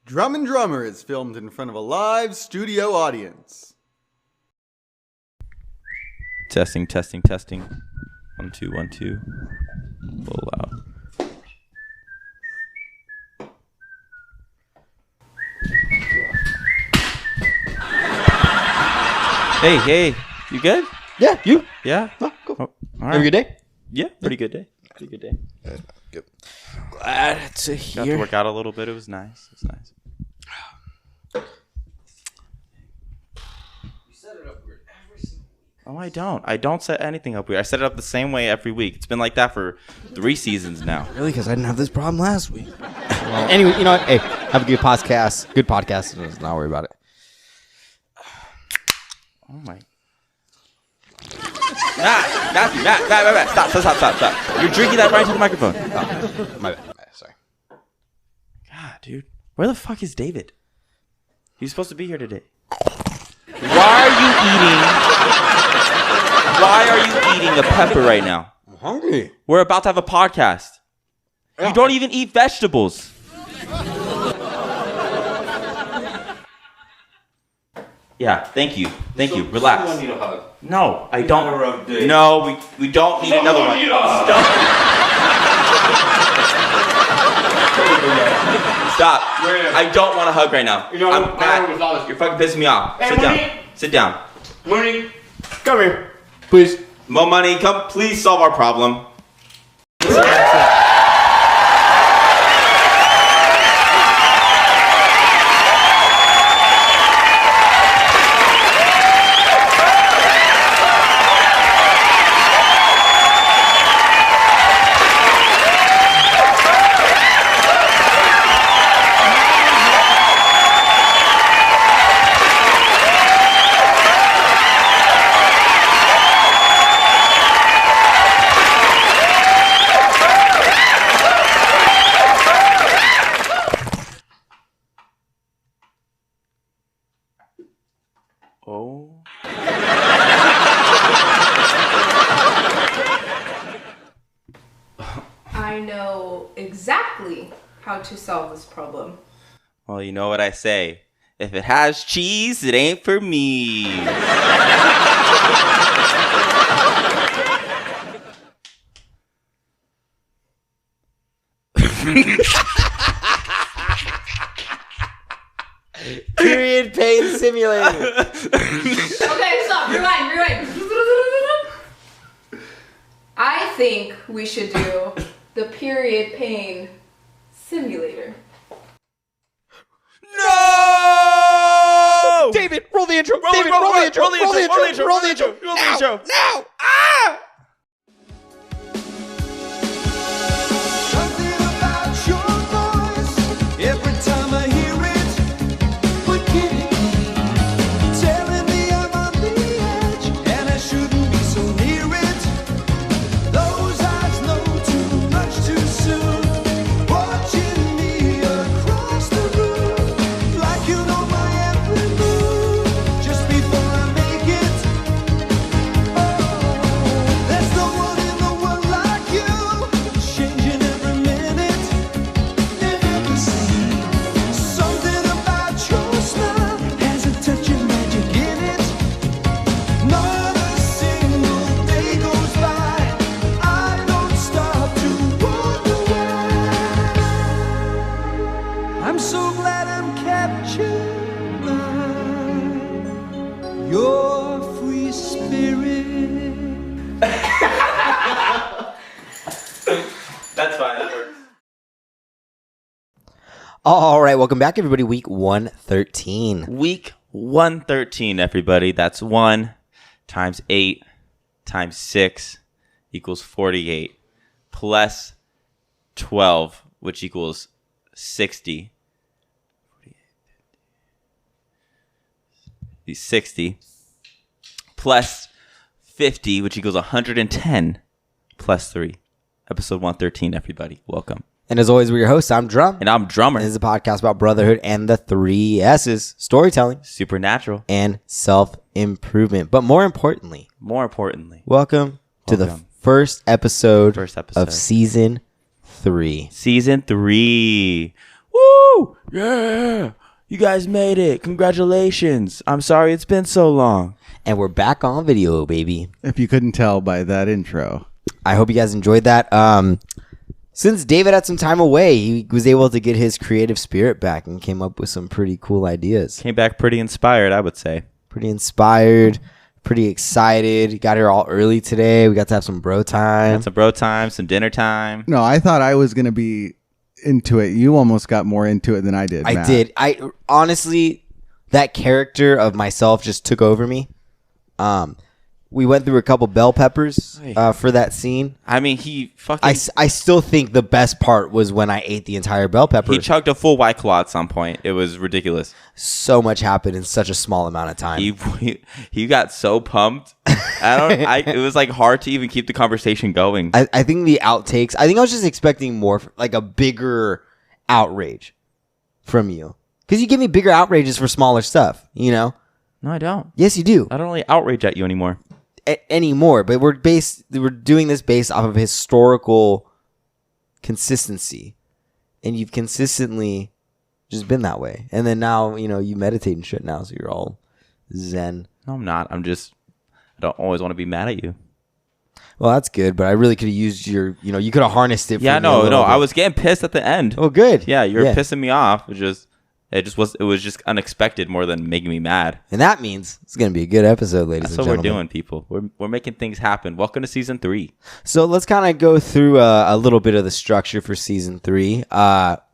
Drumm Drummer is filmed in front of a live studio audience. Testing. 1 2 1 2. A little loud. Hey, you good? Yeah, you? Yeah. No, cool. Oh, all right. Have a good day? Yeah, pretty good day. Good. Glad to hear. Got to work out a little bit. It was nice. You set it up weird every single week. Oh, I don't. I don't set anything up weird. I set it up the same way every week. It's been like that for 3 seasons now. Really? Because I didn't have this problem last week. Anyway, you know what? Hey, have a good podcast. Let's not worry about it. Oh my. Matt. Stop. You're drinking that right into the microphone. Oh, my bad. Sorry. God, dude. Where the fuck is David? He's supposed to be here today. Why are you eating a pepper right now? I'm hungry. We're about to have a podcast. You don't even eat vegetables. Yeah, thank you. Relax. Someone need a hug. No, I Had a don't. rough day. No, we don't need another one. Stop. I don't want a hug right now. You know, Matt, you're fucking pissing me off. Hey, Sit down. Money, come here, please. Mo Money, come please solve our problem. Oh. I know exactly how to solve this problem. Well, you know what I say. If it has cheese, it ain't for me. Period pain simulator. Okay, stop. Rewind. I think we should do the period pain simulator. No! David, roll the intro. Roll the intro. Now. Something about your voice. Every time I hear it, what can it be? Telling me I'm on the edge, and I shouldn't be so near it. Those eyes know too much too soon. Watching me across the room, like you know my every move. Just before I make it, oh, there's no one in the world like you. Changing every minute, never the same. Something about your smile has a touch of magic in it. Not a single day goes by, I don't stop to wonder why. I'm so glad I'm captured by your free spirit. That's fine. That works. All right, welcome back, everybody. Week 113. Week 113, everybody. That's 1 times 8 times 6 equals 48. Plus 12, which equals 60. 60. Plus 50, which equals 110. Plus 3. Episode 113, everybody. Welcome. And as always, we're your hosts. I'm Drum. And I'm Drummer. And this is a podcast about brotherhood and the 3 S's: storytelling Supernatural. and self-improvement. But more importantly, welcome to the first episode First episode. of season 3. Season 3. Woo! Woo! Yeah! You guys made it. Congratulations. I'm sorry it's been so long. And we're back on video, baby. If you couldn't tell by that intro. I hope you guys enjoyed that. Since David had some time away, he was able to get his creative spirit back and came up with some pretty cool ideas. Came back pretty inspired, I would say. Pretty inspired, pretty excited. Got here all early today. We got to have some bro time. Had some bro time, some dinner time. No, I thought I was going to be into it. You almost got more into it than I did. I Matt. did. I honestly, that character of myself just took over me. We went through a couple bell peppers for that scene. I mean, he fucking... I still think the best part was when I ate the entire bell pepper. He chugged a full White Claw at some point. It was ridiculous. So much happened in such a small amount of time. He got so pumped. It was like hard to even keep the conversation going. I think the outtakes, I think I was just expecting more, like a bigger outrage from you. Because you give me bigger outrages for smaller stuff, you know? No, I don't. Yes, you do. I don't really outrage at you anymore. Anymore, but we're doing this based off of historical consistency, and you've consistently just been that way. And then now, you meditate and shit now, so you're all zen. No, I'm not. I don't always want to be mad at you. Well, that's good, but I really could have used you could have harnessed it. Yeah, no, I was getting pissed at the end. Oh, good. Yeah, you're pissing me off. It was just unexpected more than making me mad. And that means it's going to be a good episode, ladies That's and what gentlemen. we're doing, people. We're making things happen. Welcome to season 3. So let's kind of go through a little bit of the structure for season 3.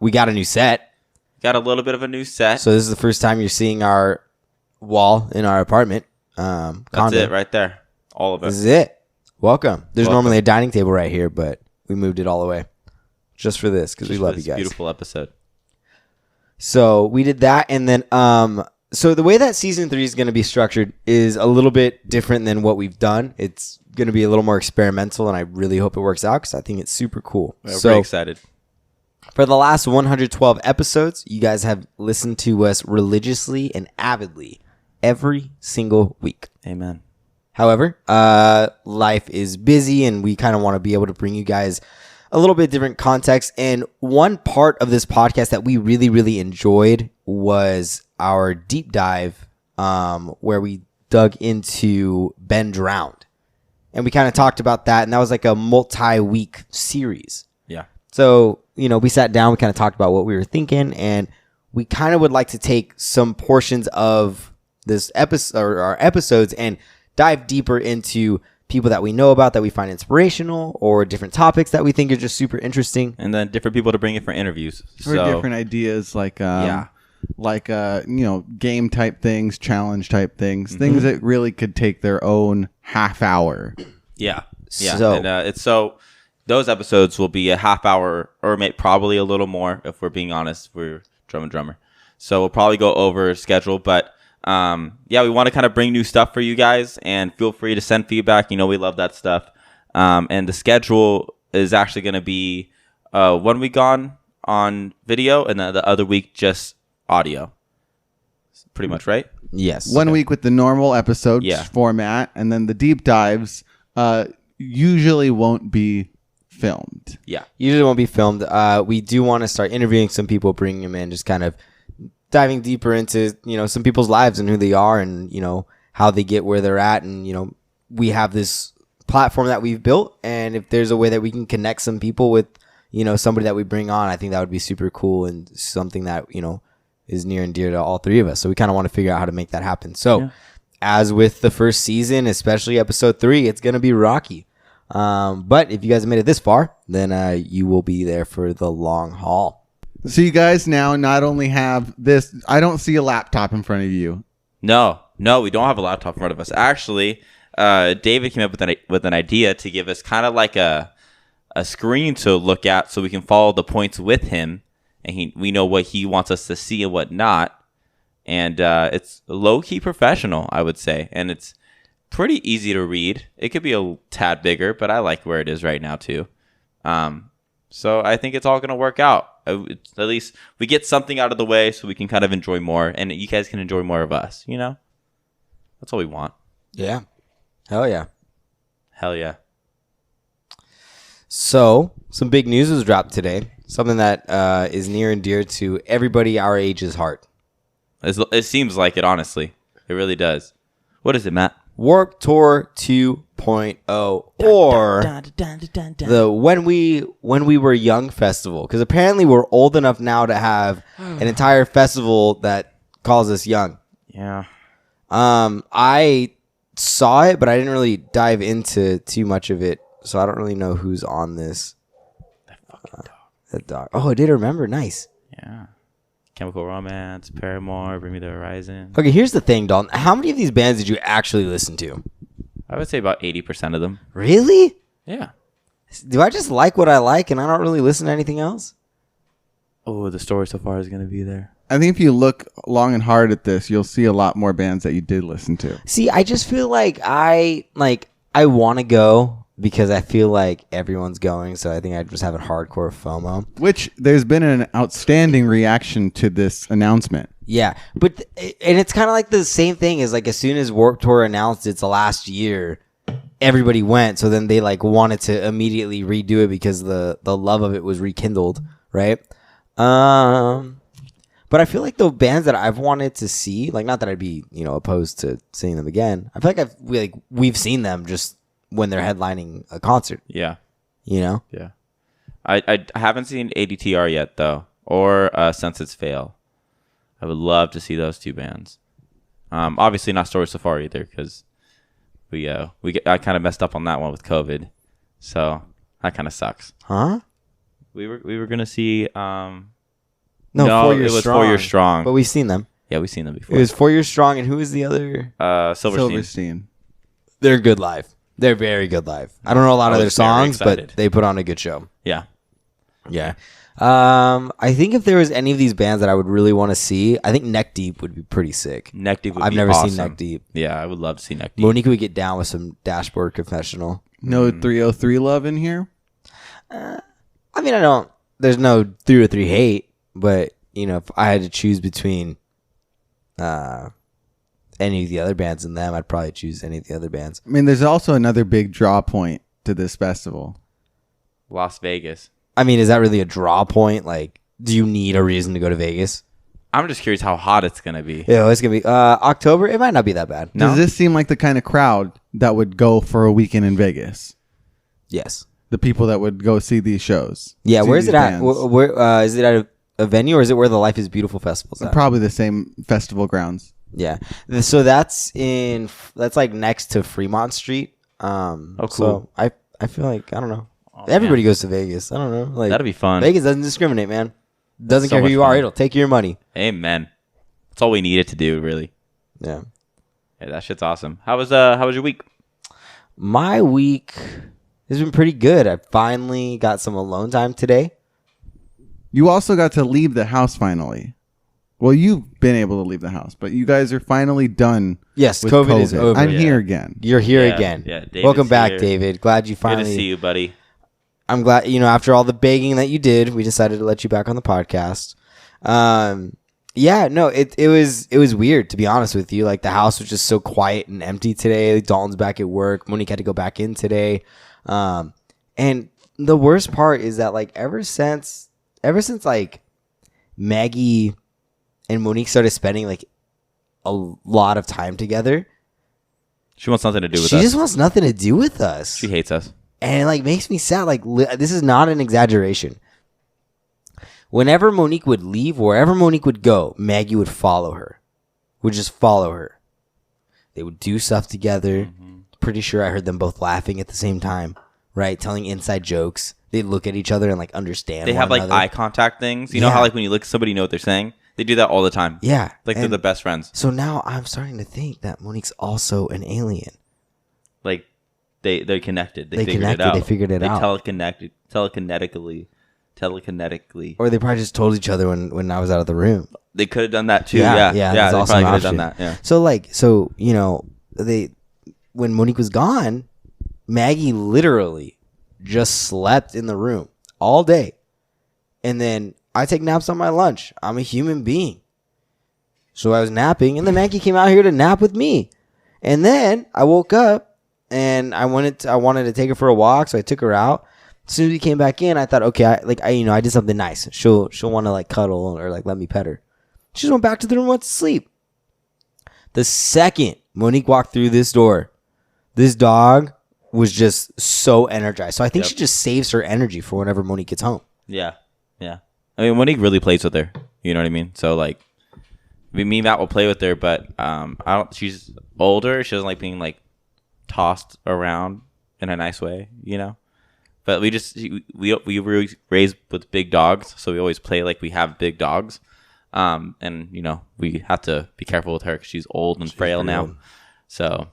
We got a new set. Got a little bit of a new set. So this is the first time you're seeing our wall in our apartment. That's condo. it right there. All of it. This is it. Welcome. There's Welcome. normally a dining table right here, but we moved it all away just for this because we love you guys. Beautiful episode. So we did that, and then so the way that season 3 is going to be structured is a little bit different than what we've done. It's going to be a little more experimental, and I really hope it works out because I think it's super cool. We're very excited. For the last 112 episodes, you guys have listened to us religiously and avidly every single week. Amen. However, life is busy, and we kind of want to be able to bring you guys a little bit different context. And one part of this podcast that we really, really enjoyed was our deep dive where we dug into Ben Drowned. And we kind of talked about that, and that was like a multi-week series. Yeah. So, we sat down, we kind of talked about what we were thinking, and we kind of would like to take some portions of this episode or our episodes and dive deeper into people that we know about that we find inspirational, or different topics that we think are just super interesting, And then different people to bring in for interviews. For different ideas like game type things, challenge type things, things that really could take their own half hour. Yeah. Yeah. So- And those episodes will be a half hour or probably a little more if we're being honest. We're Drumm Drummer. So we'll probably go over schedule, but we want to kind of bring new stuff for you guys, and feel free to send feedback. We love that stuff. And the schedule is actually going to be 1 week on video, and then the other week just audio. Pretty much, right? Yes. 1 week with the normal episodes Yeah. format, and then the deep dives usually won't be filmed. Yeah. Usually won't be filmed. We do want to start interviewing some people, bringing them in, just kind of diving deeper into, some people's lives and who they are, and, how they get where they're at. And, we have this platform that we've built, and if there's a way that we can connect some people with, somebody that we bring on, I think that would be super cool, and something that, is near and dear to all three of us. So we kind of want to figure out how to make that happen. So as with the first season, especially episode 3, it's going to be rocky. But if you guys have made it this far, then you will be there for the long haul. So you guys now not only have this, I don't see a laptop in front of you. No, we don't have a laptop in front of us. Actually, David came up with an idea to give us kind of like a screen to look at, so we can follow the points with him, and we know what he wants us to see and what not. And it's low-key professional, I would say, and it's pretty easy to read. It could be a tad bigger, but I like where it is right now too. So I think it's all going to work out. At least we get something out of the way, so we can kind of enjoy more, and you guys can enjoy more of us. That's all we want. Yeah. Hell yeah. Hell yeah. So some big news was dropped today. Something that is near and dear to everybody our age's heart. It seems like it, honestly. It really does. What is it, Matt? Warped Tour 2.0 or the When We Were Young festival, because apparently we're old enough now to have an entire festival that calls us young. Yeah. I saw it, but I didn't really dive into too much of it, so I don't really know who's on this. That fucking dog. That dog. Oh, I did remember. Nice. Yeah. Chemical Romance, Paramore, Bring Me the Horizon. Okay, here's the thing, Dalton. How many of these bands did you actually listen to? I would say about 80% of them. Really? Yeah. Do I just like what I like and I don't really listen to anything else? Oh, the story so far is going to be there. I think if you look long and hard at this, you'll see a lot more bands that you did listen to. See, I just feel like I want to go because I feel like everyone's going, so I think I just have a hardcore FOMO. Which there's been an outstanding reaction to this announcement. Yeah, but and it's kind of like the same thing as like as soon as Warped Tour announced its last year, everybody went. So then they like wanted to immediately redo it because the love of it was rekindled, right? But I feel like the bands that I've wanted to see, like not that I'd be opposed to seeing them again. I feel like we've seen them just when they're headlining a concert. Yeah. Yeah. I haven't seen ADTR yet, though, or Senses Fail. I would love to see those two bands. Obviously not Story So Far either, because I kind of messed up on that one with COVID, so that kind of sucks. Huh? We were gonna see. No, 4 Years Strong. 4 Years Strong. But we've seen them. Yeah, we've seen them before. It was 4 Years Strong, and who is the other? Silverstein. They're good live. They're very good live. I don't know a lot of their songs, but they put on a good show. Yeah. Yeah. I think if there was any of these bands that I would really want to see, I think Neck Deep would be pretty sick. Neck Deep would I've be never awesome. seen Neck Deep. Yeah, I would love to see Neck Deep. Monique would get down with some Dashboard Confessional. No 303 love in here? I mean, there's no 303 hate, but, if I had to choose between any of the other bands and them, I'd probably choose any of the other bands. I mean, there's also another big draw point to this festival. Las Vegas. I mean, is that really a draw point? Like, do you need a reason to go to Vegas? I'm just curious how hot it's going to be. Yeah, it's going to be October. It might not be that bad. No? Does this seem like the kind of crowd that would go for a weekend in Vegas? Yes. The people that would go see these shows. Yeah, see where's these it at? bands. Where is it at a venue, or is it where the Life is Beautiful festival's at? Probably the same festival grounds. Yeah. So that's like next to Fremont Street. Oh, cool. So I feel like, I don't know. Oh, Everybody man. goes to Vegas. I don't know. Like, That'd be fun. Vegas doesn't discriminate, man. Doesn't So care who much you are. fun. It'll take your money. Amen. That's all we needed to do, really. Yeah. Yeah, that shit's awesome. How was your week? My week has been pretty good. I finally got some alone time today. You also got to leave the house finally. Well, you've been able to leave the house, but you guys are finally done. Yes, with COVID is over. I'm Yeah. here again. You're here Yeah, again. yeah, David's Welcome back, here. David. Glad you Good finally. to see you, buddy. I'm glad, after all the begging that you did, we decided to let you back on the podcast. Yeah, no, it was weird, to be honest with you. Like, the house was just so quiet and empty today. Dalton's back at work. Monique had to go back in today. And the worst part is that, like, ever since like Maggie and Monique started spending like a lot of time together, She wants nothing to do with she us. just wants nothing to do with us. She hates us. And it like makes me sad. Like, this is not an exaggeration. Whenever Monique would leave, wherever Monique would go, Maggie would follow her. Would just follow her. They would do stuff together. Pretty sure I heard them both laughing at the same time, right? Telling inside jokes. They look at each other and like understand. They one have like another. eye contact things. You know Yeah. how like when you look at somebody, you know what they're saying? They do that all the time. Yeah, Like they're and the best friends. So now I'm starting to think that Monique's also an alien. Like they're connected. They They figured connected, it out. they figured it out. Telekinetically. Or they probably just told each other when I was out of the room. They could have done that too. Yeah, Yeah. yeah, They that's also probably an could have done option. that. Yeah. So when Monique was gone, Maggie literally just slept in the room all day. And then I take naps on my lunch. I'm a human being. So I was napping, and then Maggie came out here to nap with me. And then I woke up and I wanted to take her for a walk, so I took her out. As soon as we came back in, I thought, okay, I did something nice. She'll want to like cuddle or like let me pet her. She just went back to the room and went to sleep. The second Monique walked through this door, this dog was just so energized. So I think she just saves her energy for whenever Monique gets home. Yeah. I mean, Monique really plays with her. You know what I mean? So like, me and Matt will play with her, but I don't. She's older. She doesn't like being like tossed around in a nice way, you know. But we were raised with big dogs, so we always play like we have big dogs. And you know, we have to be careful with her because she's old and frail now. So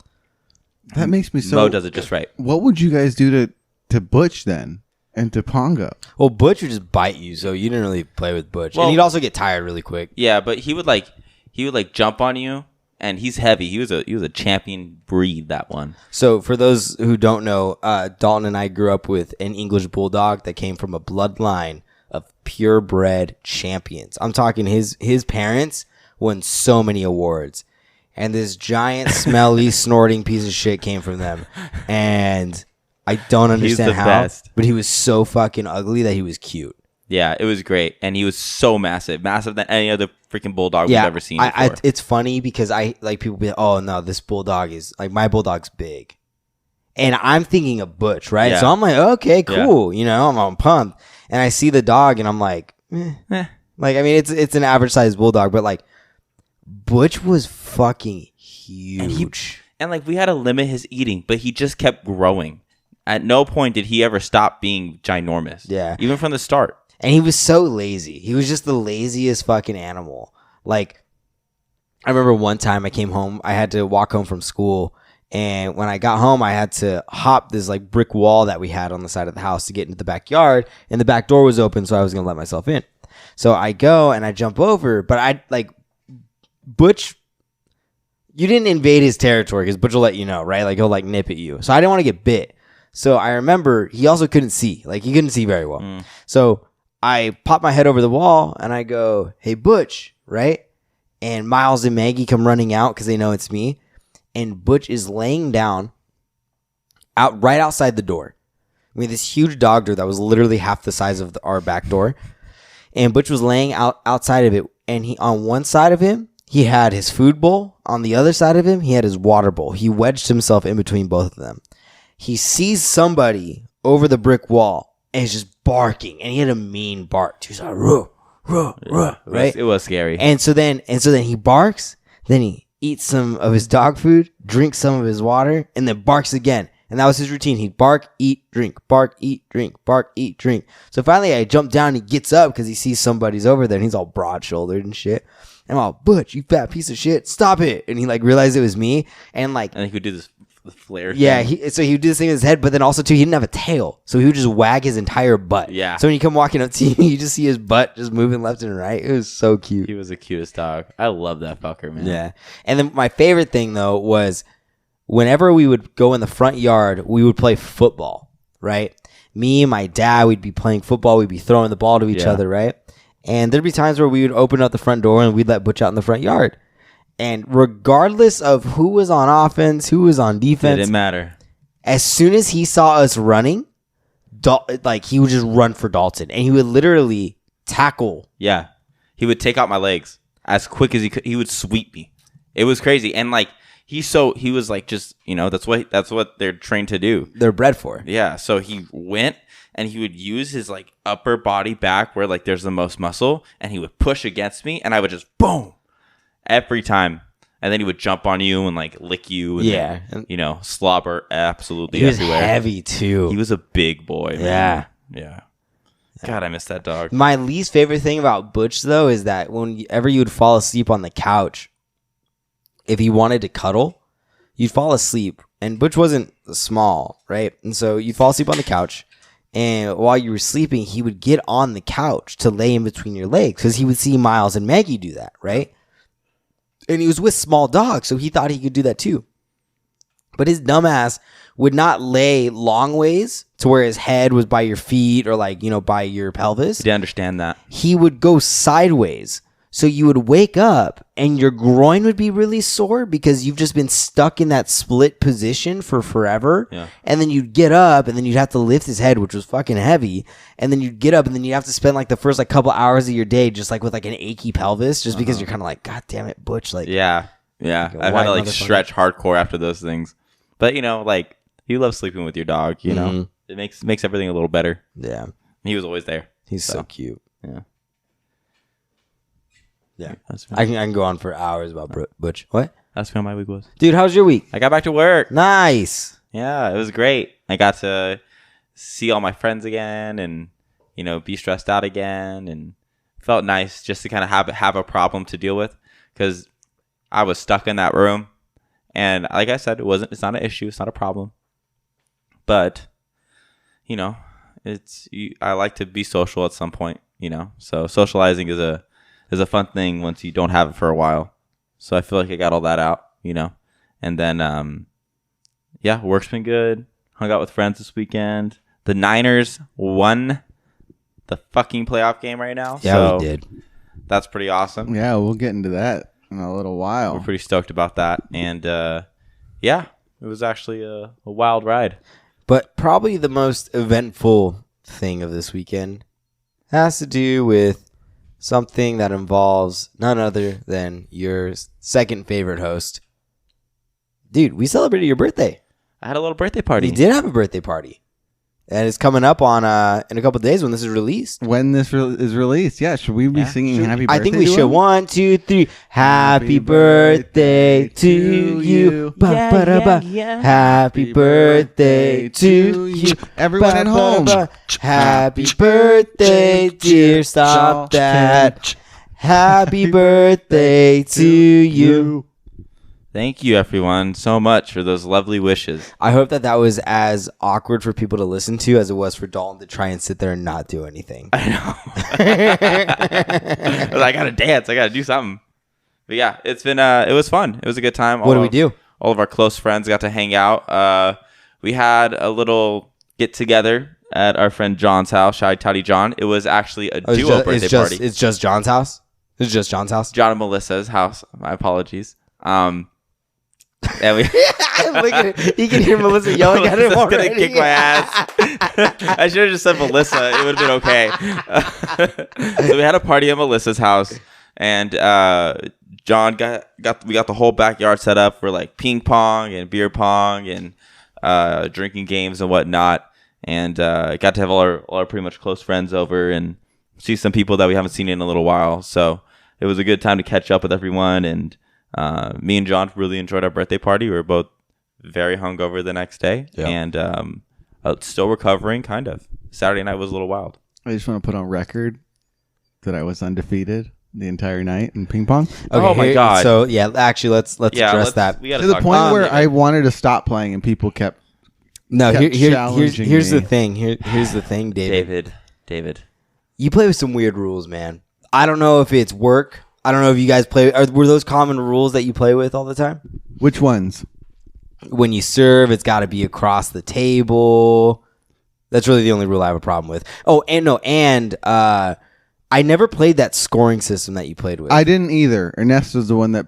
that makes me so. Mo does it just right. What would you guys do to Butch then and to Pongo? Well, Butch would just bite you, so you didn't really play with Butch, and he'd also get tired really quick. Yeah, but he would jump on you, and he's heavy. He was a champion breed, that one. So for those who don't know, Dalton and I grew up with an English bulldog that came from a bloodline of purebred champions. I'm talking his parents won so many awards, and this giant, smelly, snorting piece of shit came from them, and I don't understand how. Best. But he was so fucking ugly that he was cute. Yeah, it was great, and he was so massive than any other freaking bulldog we've ever seen before. It's funny because I like people be like, oh no, this bulldog is like my bulldog's big, and I'm thinking of Butch, right? Yeah. So I'm like, okay, cool, you know, I'm pumped, and I see the dog, and I'm like, like I mean, it's an average sized bulldog, but like Butch was fucking huge, and like we had to limit his eating, but he just kept growing. At no point did he ever stop being ginormous. Yeah, even from the start. And he was so lazy. He was just the laziest fucking animal. Like, I remember one time I came home. I had to walk home from school. And when I got home, I had to hop this like brick wall that we had on the side of the house to get into the backyard. And the back door was open, so I was going to let myself in. So I go and I jump over. But Butch, you didn't invade his territory because Butch will let you know, right? Like, he'll like nip at you. So I didn't want to get bit. So I remember he also couldn't see. Like, he couldn't see very well. So I pop my head over the wall and I go, hey, Butch, right? And Miles and Maggie come running out because they know it's me. And Butch is laying down right outside the door. We had this huge dog door that was literally half the size of our back door. And Butch was laying outside of it. And on one side of him, he had his food bowl. On the other side of him, he had his water bowl. He wedged himself in between both of them. He sees somebody over the brick wall. And he's just barking, and he had a mean bark. He was like, ruh, ruh, ruh, right? It was scary. And so then he barks. Then he eats some of his dog food, drinks some of his water, and then barks again. And that was his routine. He'd bark, eat, drink, bark, eat, drink, bark, eat, drink. So finally, I jump down, and he gets up because he sees somebody's over there, and he's all broad-shouldered and shit. And I'm all, Butch, you fat piece of shit, stop it! And he like realized it was me, and he would do this flare. Yeah, thing. so he would do this thing with his head, but then also too, he didn't have a tail, so he would just wag his entire butt. Yeah. So when you come walking up to him, you just see his butt just moving left and right. It was so cute. He was the cutest dog. I love that fucker, man. Yeah. And then my favorite thing though was whenever we would go in the front yard, we would play football. Right? Me and my dad, we'd be playing football. We'd be throwing the ball to each other. Right? And there'd be times where we would open up the front door and we'd let Butch out in the front yard. And regardless of who was on offense, who was on defense, it didn't matter. As soon as he saw us running, he would just run for Dalton, and he would literally tackle. Yeah, he would take out my legs as quick as he could. He would sweep me. It was crazy, and like he was like just that's what they're trained to do. They're bred for. Yeah, so he went and he would use his like upper body back where like there's the most muscle, and he would push against me, and I would just boom. Every time. And then he would jump on you and like lick you. And then, slobber absolutely he was everywhere. Heavy too. He was a big boy, man. Yeah. God, I miss that dog. My least favorite thing about Butch though is that whenever you would fall asleep on the couch, if he wanted to cuddle, you'd fall asleep. And Butch wasn't small, right? And so you'd fall asleep on the couch. And while you were sleeping, he would get on the couch to lay in between your legs because he would see Miles and Maggie do that, right? And he was with small dogs, so he thought he could do that too. But his dumbass would not lay long ways to where his head was by your feet or by your pelvis. He didn't understand that. He would go sideways So you would wake up and your groin would be really sore because you've just been stuck in that split position for forever. Yeah. And then you'd get up and then you'd have to lift his head, which was fucking heavy. And then you'd get up and then you have to spend like the first like couple hours of your day just like with like an achy pelvis just because you're kind of like, God damn it, Butch. Like, Yeah. Like a I've had white to like motherfucker. stretch hardcore after those things. But you know, like you love sleeping with your dog, you know. It makes everything a little better. yeah, He was always there. he's so cute. Yeah. Yeah. That's I can go on for hours about Butch. What? That's how my week was. Dude, how's your week? I got back to work. Nice. Yeah, it was great. I got to see all my friends again and, you know, be stressed out again, and felt nice just to kind of have a problem to deal with, because I was stuck in that room. And like I said, it's not an issue. It's not a problem. But, you know, I like to be social at some point, you know. So socializing is a fun thing once you don't have it for a while. So I feel like I got all that out, you know. And then, yeah, work's been good. Hung out with friends this weekend. The Niners won the fucking playoff game right now. Yeah, so we did. That's pretty awesome. Yeah, we'll get into that in a little while. We're pretty stoked about that. And, yeah, it was actually a wild ride. But probably the most eventful thing of this weekend has to do with something that involves none other than your second favorite host. Dude, we celebrated your birthday. I had a little birthday party. You did have a birthday party. And it's coming up on in a couple of days when this is released. When this is released, yeah, should we be singing Happy Birthday? I think we to should. him? 1, 2, 3. Happy birthday to you. Ba, ba, da, ba. Happy birthday to you. Everyone at home. Happy birthday, dear. Stop that. Happy birthday to you. Thank you, everyone, so much for those lovely wishes. I hope that was as awkward for people to listen to as it was for Dalton to try and sit there and not do anything. I know. I gotta dance. I gotta do something. But yeah, it was fun. It was a good time. What did we do? All of our close friends got to hang out. We had a little get together at our friend John's house, Shy Toddy John. It was actually a duo birthday party. It's just John's house? It's just John's house? John and Melissa's house. My apologies. And we Look at it. You can hear Melissa yelling at him Melissa's already. gonna kick my ass. I should have just said Melissa. It would have been okay. So we had a party at Melissa's house, and John we got the whole backyard set up for like ping pong and beer pong and drinking games and whatnot. And got to have all our pretty much close friends over and see some people that we haven't seen in a little while. So it was a good time to catch up with everyone. And me and John really enjoyed our birthday party. We were both very hungover the next day, and still recovering, kind of. Saturday night was a little wild. I just want to put on record that I was undefeated the entire night in ping pong. Okay, Oh my God. So yeah, actually, let's address that. We gotta To the talk point about where it. I wanted to stop playing and people kept No, kept here's challenging the me. thing. Here's the thing, David. David. You play with some weird rules, man. I don't know if it's work. I don't know if you guys play. Were those common rules that you play with all the time? Which ones? When you serve, it's got to be across the table. That's really the only rule I have a problem with. Oh, and I never played that scoring system that you played with. I didn't either. Ernesto's the one that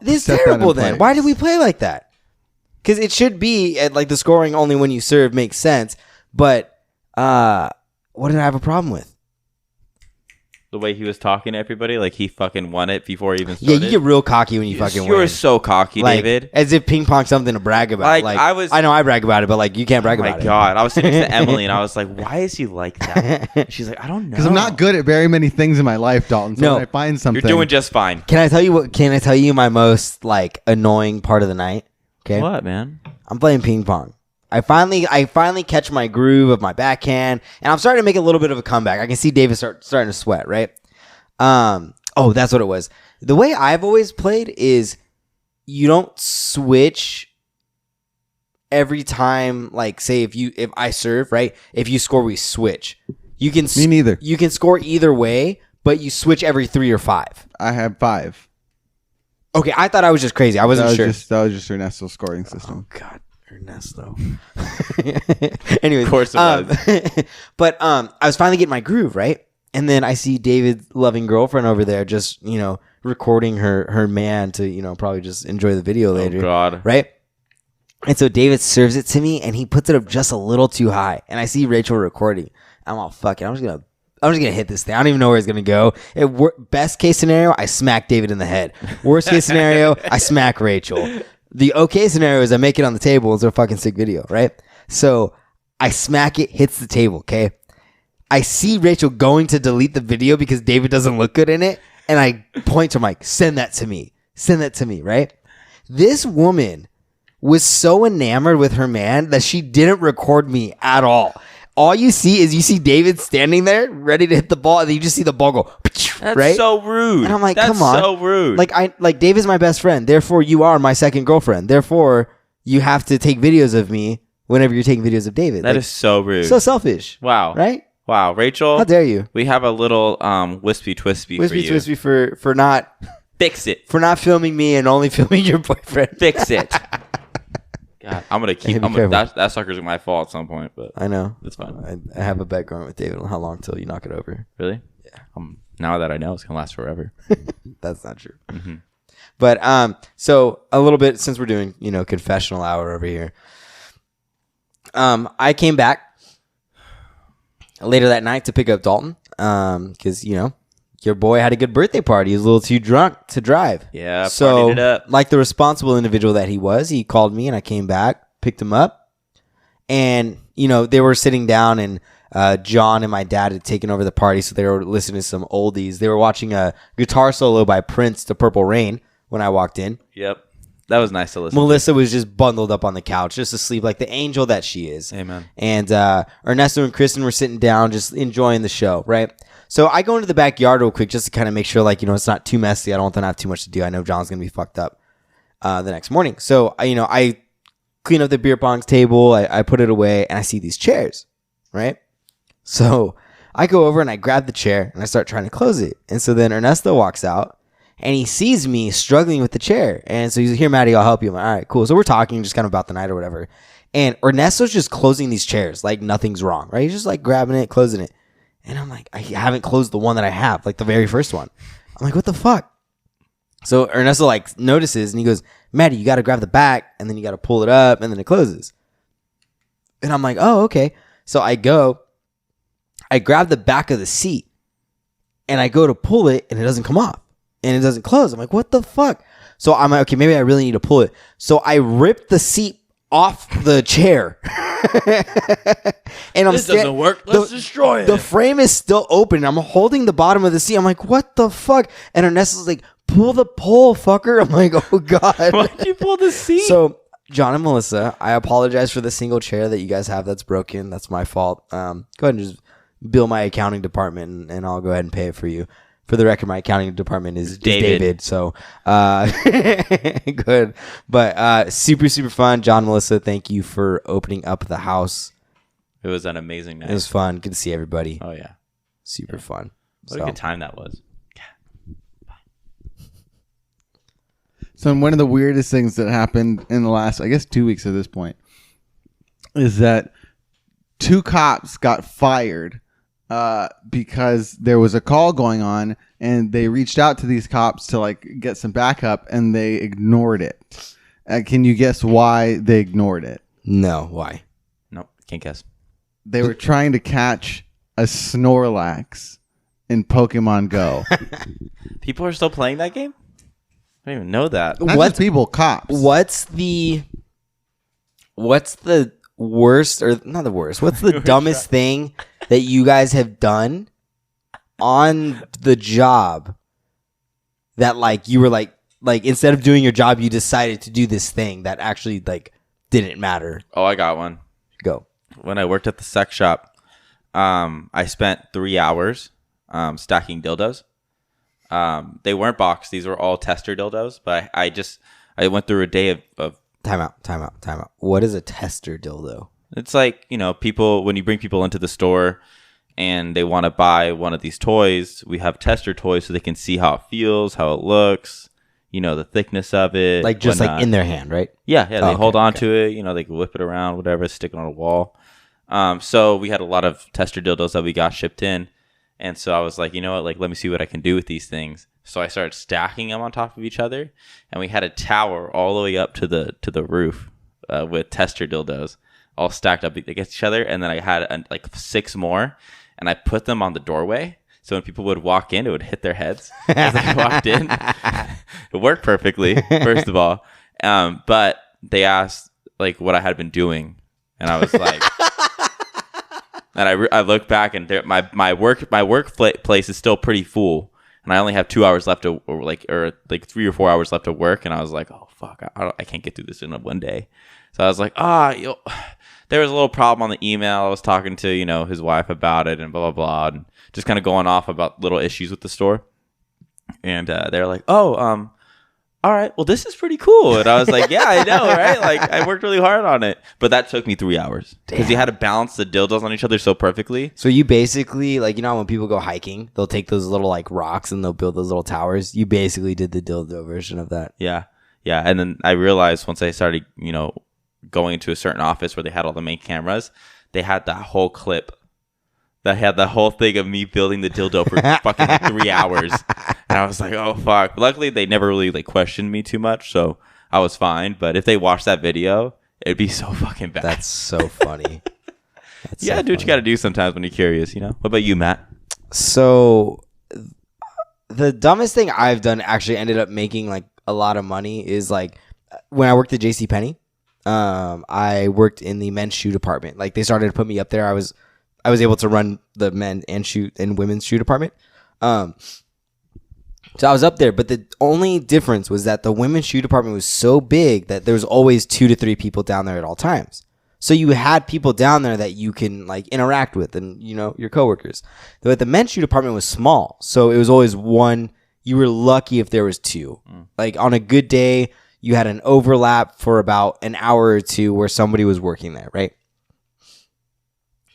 This is set that in terrible then. place. Why did we play like that? Because it should be like the scoring only when you serve makes sense. But what did I have a problem with? The way he was talking to everybody, like he fucking won it before he even Yeah, started. you get real cocky when you fucking win. You were so cocky, like, David. as if ping pong's something to brag about. Like, I know I brag about it, but like you can't brag Oh about my it. God. I was sitting next to Emily and I was like, why is he like that? She's like, I don't know. Because I'm not good at very many things in my life, Dalton. So No. when I find something, You're doing just fine. Can I tell you my most like annoying part of the night? Okay. What, man? I'm playing ping pong. I finally catch my groove of my backhand, and I'm starting to make a little bit of a comeback. I can see David starting to sweat, right? Oh, that's what it was. The way I've always played is you don't switch every time. Like, say if I serve, right? If you score, we switch. You can Me neither. You can score either way, but you switch every 3 or 5. I have 5. Okay, I thought I was just crazy. I wasn't sure. That was just Ernesto's scoring system. Oh God, Ernesto. Anyways, Of course it was. but I was finally getting my groove, right? And then I see David's loving girlfriend over there just, recording her man to, probably just enjoy the video later. Oh, God. Right? And so David serves it to me, and he puts it up just a little too high. And I see Rachel recording. I'm all, fuck it. I'm just gonna hit this thing. I don't even know where it's gonna go. Best case scenario, I smack David in the head. Worst case scenario, I smack Rachel. The okay scenario is I make it on the table. It's a fucking sick video, right? So I smack it, hits the table. Okay. I see Rachel going to delete the video because David doesn't look good in it, and I point to Mike, send that to me, right? This woman was so enamored with her man that she didn't record me at all. All you see David standing there ready to hit the ball, and then you just see the ball go. That's right? so rude. And I'm like, That's come on, so rude. Like David's my best friend. Therefore, you are my second girlfriend. Therefore, you have to take videos of me whenever you're taking videos of David. That is so rude. So selfish. Wow. Right? Wow, Rachel. How dare you? We have a little wispy twisty for you. Twisty for not Fix it. for not filming me and only filming your boyfriend. Fix it. God, I'm gonna keep. Hey, be careful. That sucker's my fault at some point, but I know. it's fine. I have a bet going with David on how long till you knock it over. Really? Yeah. Now that I know, it's gonna last forever. That's not true. Mm-hmm. But so a little bit since we're doing confessional hour over here. I came back later that night to pick up Dalton because your boy had a good birthday party. He was a little too drunk to drive. Yeah, so partied it up. like the responsible individual that he was, he called me and I came back, picked him up, and they were sitting down and John and my dad had taken over the party, so they were listening to some oldies. They were watching a guitar solo by Prince to Purple Rain when I walked in. Yep. That was nice to listen Melissa was just bundled up on the couch, just asleep like the angel that she is. Amen. And Ernesto and Kristen were sitting down, just enjoying the show, right? So I go into the backyard real quick just to kind of make sure, it's not too messy. I don't want them to have too much to do. I know John's going to be fucked up the next morning. So, I clean up the beer pong table. I put it away, and I see these chairs, right? So I go over and I grab the chair, and I start trying to close it. And so then Ernesto walks out. And he sees me struggling with the chair. And so he's like, here, Maddie, I'll help you. I'm like, all right, cool. So we're talking just kind of about the night or whatever. And Ernesto's just closing these chairs like nothing's wrong, right? He's just like grabbing it, closing it. And I'm like, I haven't closed the one that I have, like the very first one. I'm like, what the fuck? So Ernesto notices and he goes, Maddie, you got to grab the back and then you got to pull it up and then it closes. And I'm like, oh, okay. So I grab the back of the seat and I go to pull it and it doesn't come off. And it doesn't close. I'm like, what the fuck? So I'm like, okay, maybe I really need to pull it. So I ripped the seat off the chair. And This doesn't work. Let's destroy it. The frame is still open. I'm holding the bottom of the seat. I'm like, what the fuck? And Ernesto's like, pull the pole, fucker. I'm like, oh, God. Why'd you pull the seat? So, John and Melissa, I apologize for the single chair that you guys have that's broken. That's my fault. Go ahead and just bill my accounting department and I'll go ahead and pay it for you. For the record, my accounting department is David. So, good. But super, super fun. John, Melissa, thank you for opening up the house. It was an amazing night. It was fun. Good to see everybody. Oh, yeah. Super fun. What a good time that was. So one of the weirdest things that happened in the last, I guess, 2 weeks at this point is that 2 cops got fired because there was a call going on and they reached out to these cops to get some backup and they ignored it. Can you guess why they ignored it? No, why? Nope, can't guess. They were trying to catch a Snorlax in Pokemon Go. People are still playing that game? I didn't even know that. Not just people, cops. What's the worst, or not the worst, what's the dumbest thing that you guys have done on the job that you were instead of doing your job you decided to do this thing that actually didn't matter? Oh, I got one. Go. When I worked at the sex shop, I spent 3 hours stacking dildos. They weren't boxed. These were all tester dildos, but I went through a day of Time out. What is a tester dildo? it's like, people, when you bring people into the store and they want to buy one of these toys, we have tester toys so they can see how it feels, how it looks, the thickness of it. In their hand, right? Yeah. They hold on to it, they can whip it around, whatever, stick it on a wall. So we had a lot of tester dildos that we got shipped in. And so I was like, you know what? Like, let me see what I can do with these things. So I started stacking them on top of each other, and we had a tower all the way up to the roof with tester dildos all stacked up against each other. And then I had like 6 more, and I put them on the doorway. So when people would walk in, it would hit their heads as they walked in. It worked perfectly, first of all. But they asked like what I had been doing, and I was like, and I look back, and my workplace is still pretty full, and I only have 2 hours left to or 3 or 4 hours left to work, and I was like, oh fuck, I can't get through this in one day. So I was like, there was a little problem on the email. I was talking to his wife about it, and blah blah blah, and just kind of going off about little issues with the store. And they're like, all right, well, this is pretty cool. And I was like, yeah, I know, right? Like, I worked really hard on it. But that took me 3 hours. Because you had to balance the dildos on each other so perfectly. So you basically, like, when people go hiking, they'll take those little, like, rocks and they'll build those little towers. You basically did the dildo version of that. Yeah. Yeah. And then I realized once I started, going into a certain office where they had all the main cameras, they had that whole clip that had the whole thing of me building the dildo for fucking like 3 hours. And I was like, oh, fuck. Luckily, they never really like questioned me too much, so I was fine. But if they watched that video, it'd be so fucking bad. That's so funny. Yeah, do what you got to do sometimes when you're curious, What about you, Matt? So the dumbest thing I've done actually ended up making like a lot of money is like when I worked at JCPenney, I worked in the men's shoe department. Like they started to put me up there. I was able to run the men and women's shoe department. So I was up there, but the only difference was that the women's shoe department was so big that there was always 2 to 3 people down there at all times. So you had people down there that you can like interact with and, your coworkers. But the men's shoe department was small. So it was always one. You were lucky if there was 2. Like on a good day, you had an overlap for about an hour or 2 where somebody was working there, right?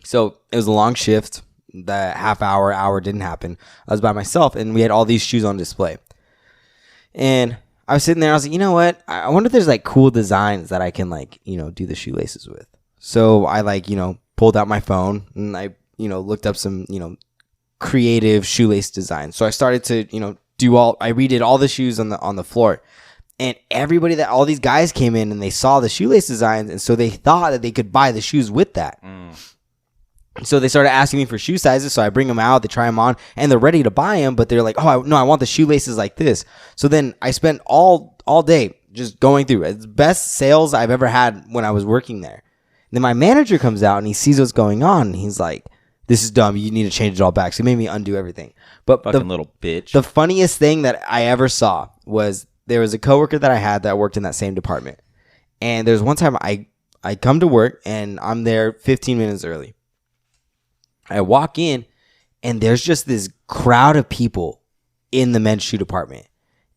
So it was a long shift. The half hour didn't happen. I was by myself, and we had all these shoes on display. And I was sitting there. I was like, you know what? I wonder if there's like cool designs that I can like, do the shoelaces with. So I like, pulled out my phone and I, looked up some, creative shoelace designs. So I started to, I redid all the shoes on the floor. And all these guys came in and they saw the shoelace designs, and so they thought that they could buy the shoes with that. So they started asking me for shoe sizes. So I bring them out, they try them on, and they're ready to buy them. But they're like, I want the shoelaces like this. So then I spent all day just going through it. It's best sales I've ever had when I was working there. Then my manager comes out and he sees what's going on. And he's like, this is dumb. You need to change it all back. So he made me undo everything. But fucking little bitch. The funniest thing that I ever saw was there was a coworker that I had that worked in that same department. And there's one time I come to work and I'm there 15 minutes early. I walk in, and there's just this crowd of people in the men's shoe department,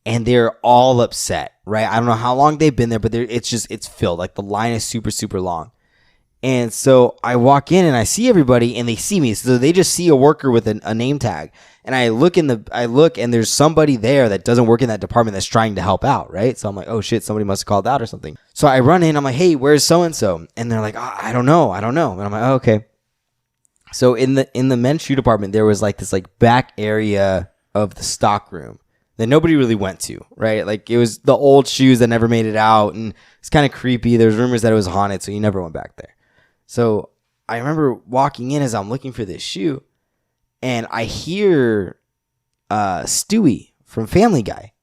and they're all upset, right? I don't know how long they've been there, but it's filled. Like the line is super, super long. And so I walk in, and I see everybody, and they see me. So they just see a worker with a name tag, and I look, and there's somebody there that doesn't work in that department that's trying to help out, right? So I'm like, oh shit, somebody must have called out or something. So I run in, I'm like, hey, where's so and so? And they're like, I don't know, and I'm like, oh, okay. So in the men's shoe department, there was like this like back area of the stock room that nobody really went to, right? Like it was the old shoes that never made it out, and it's kind of creepy. There's rumors that it was haunted, so you never went back there. So I remember walking in as I'm looking for this shoe, and I hear Stewie from Family Guy,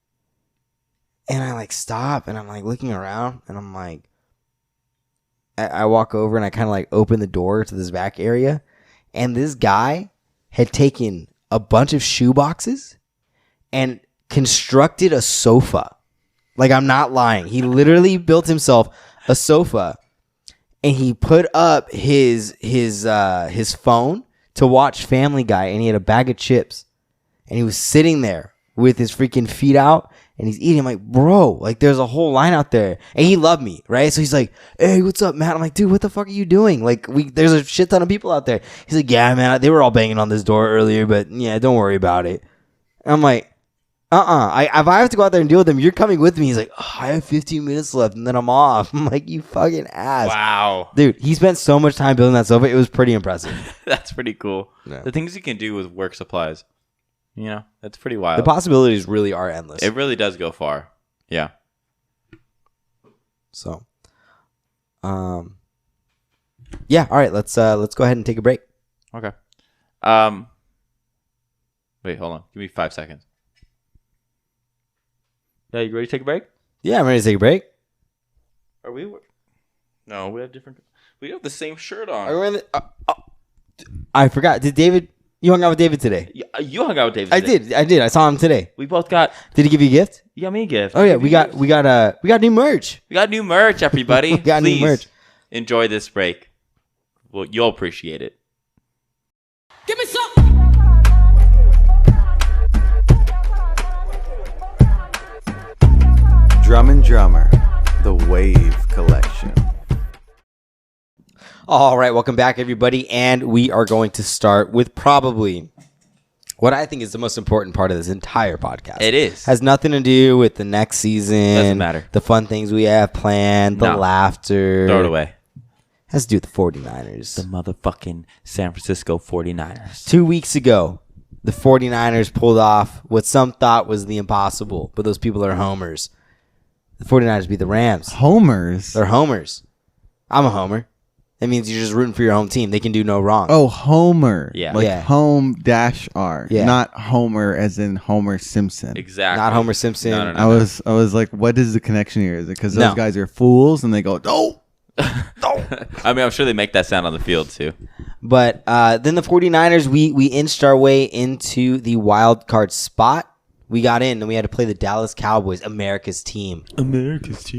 and I like stop, and I'm like looking around, and I'm like, I walk over and I kind of like open the door to this back area. And this guy had taken a bunch of shoe boxes and constructed a sofa. Like, I'm not lying. He literally built himself a sofa, and he put up his phone to watch Family Guy, and he had a bag of chips, and he was sitting there with his freaking feet out, and he's eating. I'm like, bro, like there's a whole line out there. And he loved me, right? So he's like, hey, what's up, Matt? I'm like, dude, what the fuck are you doing? Like, there's a shit ton of people out there. He's like, yeah, man, they were all banging on this door earlier, but yeah, don't worry about it. And I'm like, If I have to go out there and deal with him, you're coming with me. He's like, oh, I have 15 minutes left, and then I'm off. I'm like, you fucking ass. Wow. Dude, he spent so much time building that sofa. It was pretty impressive. That's pretty cool. Yeah. The things you can do with work supplies. You know, that's pretty wild. The possibilities really are endless. It really does go far. Yeah. So, yeah. All right. Let's go ahead and take a break. Okay. Wait, hold on. Give me 5 seconds. Yeah, you ready to take a break? Yeah, I'm ready to take a break. Are we? No, we have different. We have the same shirt on. Are we in the, I forgot. Did David? You hung out with David today? You hung out with David. Today. I did. I saw him today. We both got. Did he give you a gift? You got me a gift. Oh yeah, we got new merch. We got new merch, everybody. We got new Please merch. enjoy this break. Well, you'll appreciate it. Give me some. Drumm Drummer, the Wave Collection. All right, welcome back, everybody, and we are going to start with probably what I think is the most important part of this entire podcast. It is. Has nothing to do with the next season. Doesn't matter. The fun things we have planned, the No. laughter. Throw it away. Has to do with the 49ers. The motherfucking San Francisco 49ers. 2 weeks ago, the 49ers pulled off what some thought was the impossible, but those people are homers. The 49ers beat the Rams. Homers. They're homers. I'm a homer. That means you're just rooting for your home team. They can do no wrong. Oh, Homer. Yeah. Like Yeah. home-r. Yeah. Not Homer as in Homer Simpson. Exactly. Not Homer Simpson. No. I was like, what is the connection here? Is it because those No. guys are fools and they go, no? I mean, I'm sure they make that sound on the field too. But then the 49ers, we inched our way into the wild card spot. We got in, and we had to play the Dallas Cowboys, America's team.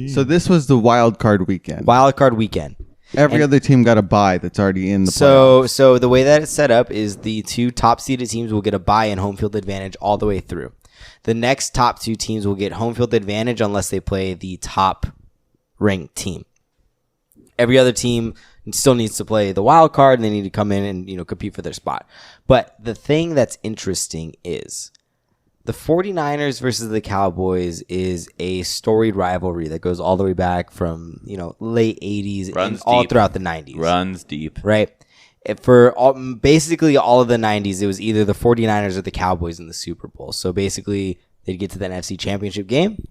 So this was the wild card weekend. Wild card weekend. Every other team got a bye that's already in the playoffs. So the way that it's set up is the two top seeded teams will get a bye and home field advantage all the way through. The next top two teams will get home field advantage unless they play the top ranked team. Every other team still needs to play the wild card, and they need to come in and compete for their spot. But the thing that's interesting is the 49ers versus the Cowboys is a storied rivalry that goes all the way back from late 80s and Runs all deep. throughout the 90s. Runs deep. Right? For basically all of the 90s, it was either the 49ers or the Cowboys in the Super Bowl. So basically, they'd get to the NFC Championship game,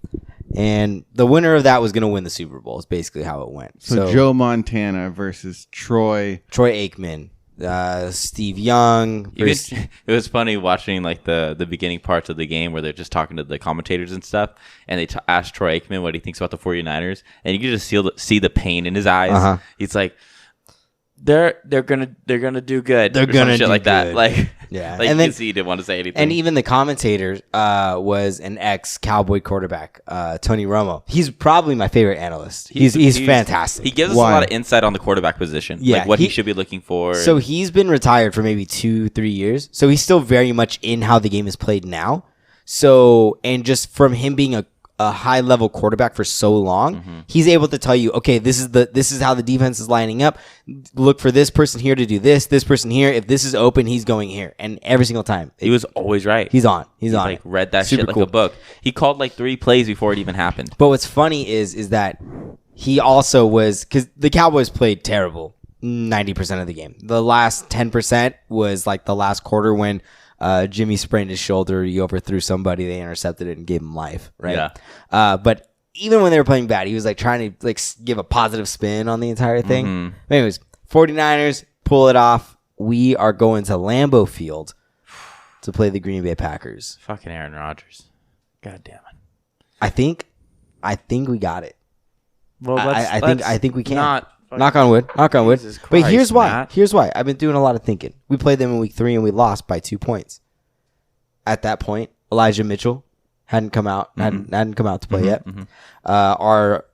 and the winner of that was going to win the Super Bowl. Is basically how it went. So Joe Montana versus Troy Aikman, Steve Young. Versus, It was funny watching like the beginning parts of the game where they're just talking to the commentators and stuff, and they asked Troy Aikman what he thinks about the 49ers, and you can just see the pain in his eyes. Uh-huh. He's like, they're gonna do good. They're or some gonna shit do like that. good. Like Yeah. like And you then- can see he didn't want to say anything. and even the commentator was an ex-Cowboy quarterback, Tony Romo. He's probably my favorite analyst. He's fantastic. He gives us Why? a lot of insight on the quarterback position, Yeah, like what he he- should be looking for. So he's been retired for maybe 2-3 years. So he's still very much in how the game is played now. So, and just from him being a high level quarterback for so long, he's able to tell you, okay, this is how the defense is lining up. Look for this person here to do this person here. If this is open, he's going here. And every single time he was always right. he's on. He's He, on. like read that Super shit like cool. a book. He called like 3 plays before it even happened. But what's funny is that he also was, because the Cowboys played terrible 90% of the game. The last 10% was like the last quarter when Jimmy sprained his shoulder. He overthrew somebody. They intercepted it and gave him life. Right. Yeah. But even when they were playing bad, he was like trying to give a positive spin on the entire thing. Mm-hmm. But anyways, 49ers pull it off. We are going to Lambeau Field to play the Green Bay Packers. Fucking Aaron Rodgers. God damn it. I think we got it. Well, I think we can. Not Knock on wood. Knock on wood. Jesus But Christ, here's why. Matt. Here's why. I've been doing a lot of thinking. We played them in week 3 and we lost by 2 points. At that point, Elijah Mitchell hadn't come out. Hadn't come out to play yet. Our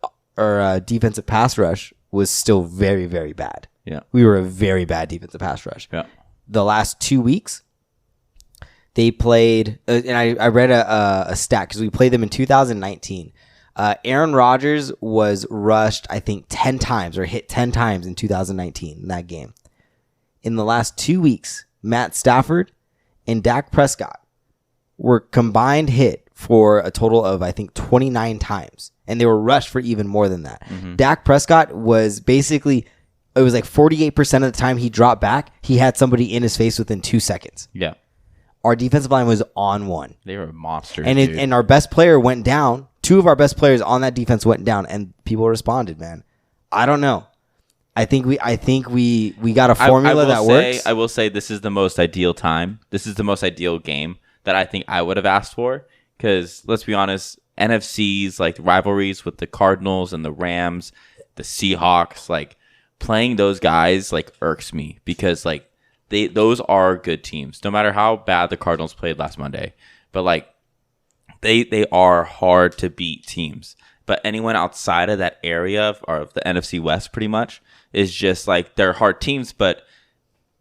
defensive pass rush was still very, very bad. Yeah. We were a very bad defensive pass rush. Yeah. The last 2 weeks, they played, and I read a stat because we played them in 2019. Aaron Rodgers was rushed, I think, 10 times or hit 10 times in 2019 in that game. In the last 2 weeks, Matt Stafford and Dak Prescott were combined hit for a total of, I think, 29 times. And they were rushed for even more than that. Dak Prescott was basically, it was like 48% of the time he dropped back, he had somebody in his face within 2 seconds. Yeah. Our defensive line was on one. They were monsters. And our best player went down. 2 of our best players on that defense went down, and people responded, man. I don't know. I think we got a formula that works. I will say this is the most ideal time. This is the most ideal game that I think I would have asked for. Because let's be honest, NFC's like rivalries with the Cardinals and the Rams, the Seahawks, like playing those guys like irks me because like those are good teams. No matter how bad the Cardinals played last Monday, but like they are hard to beat teams. But anyone outside of that area of the NFC West pretty much is just like they're hard teams, but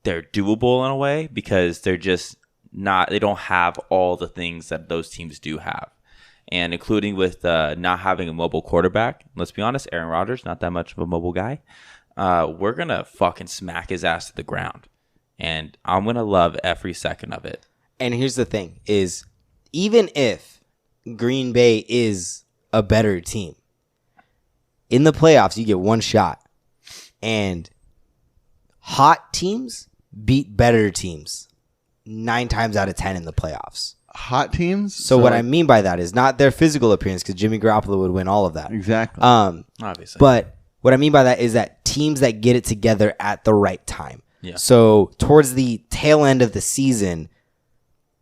they're doable in a way because they're just not, they don't have all the things that those teams do have. And including with not having a mobile quarterback, let's be honest, Aaron Rodgers, not that much of a mobile guy. We're going to fucking smack his ass to the ground. And I'm going to love every second of it. And here's the thing is, even if Green Bay is a better team, in the playoffs, you get one shot. And hot teams beat better teams 9 times out of 10 in the playoffs. Hot teams? So what I mean by that is not their physical appearance, because Jimmy Garoppolo would win all of that. Exactly. Obviously. But what I mean by that is that teams that get it together at the right time. Yeah. So towards the tail end of the season,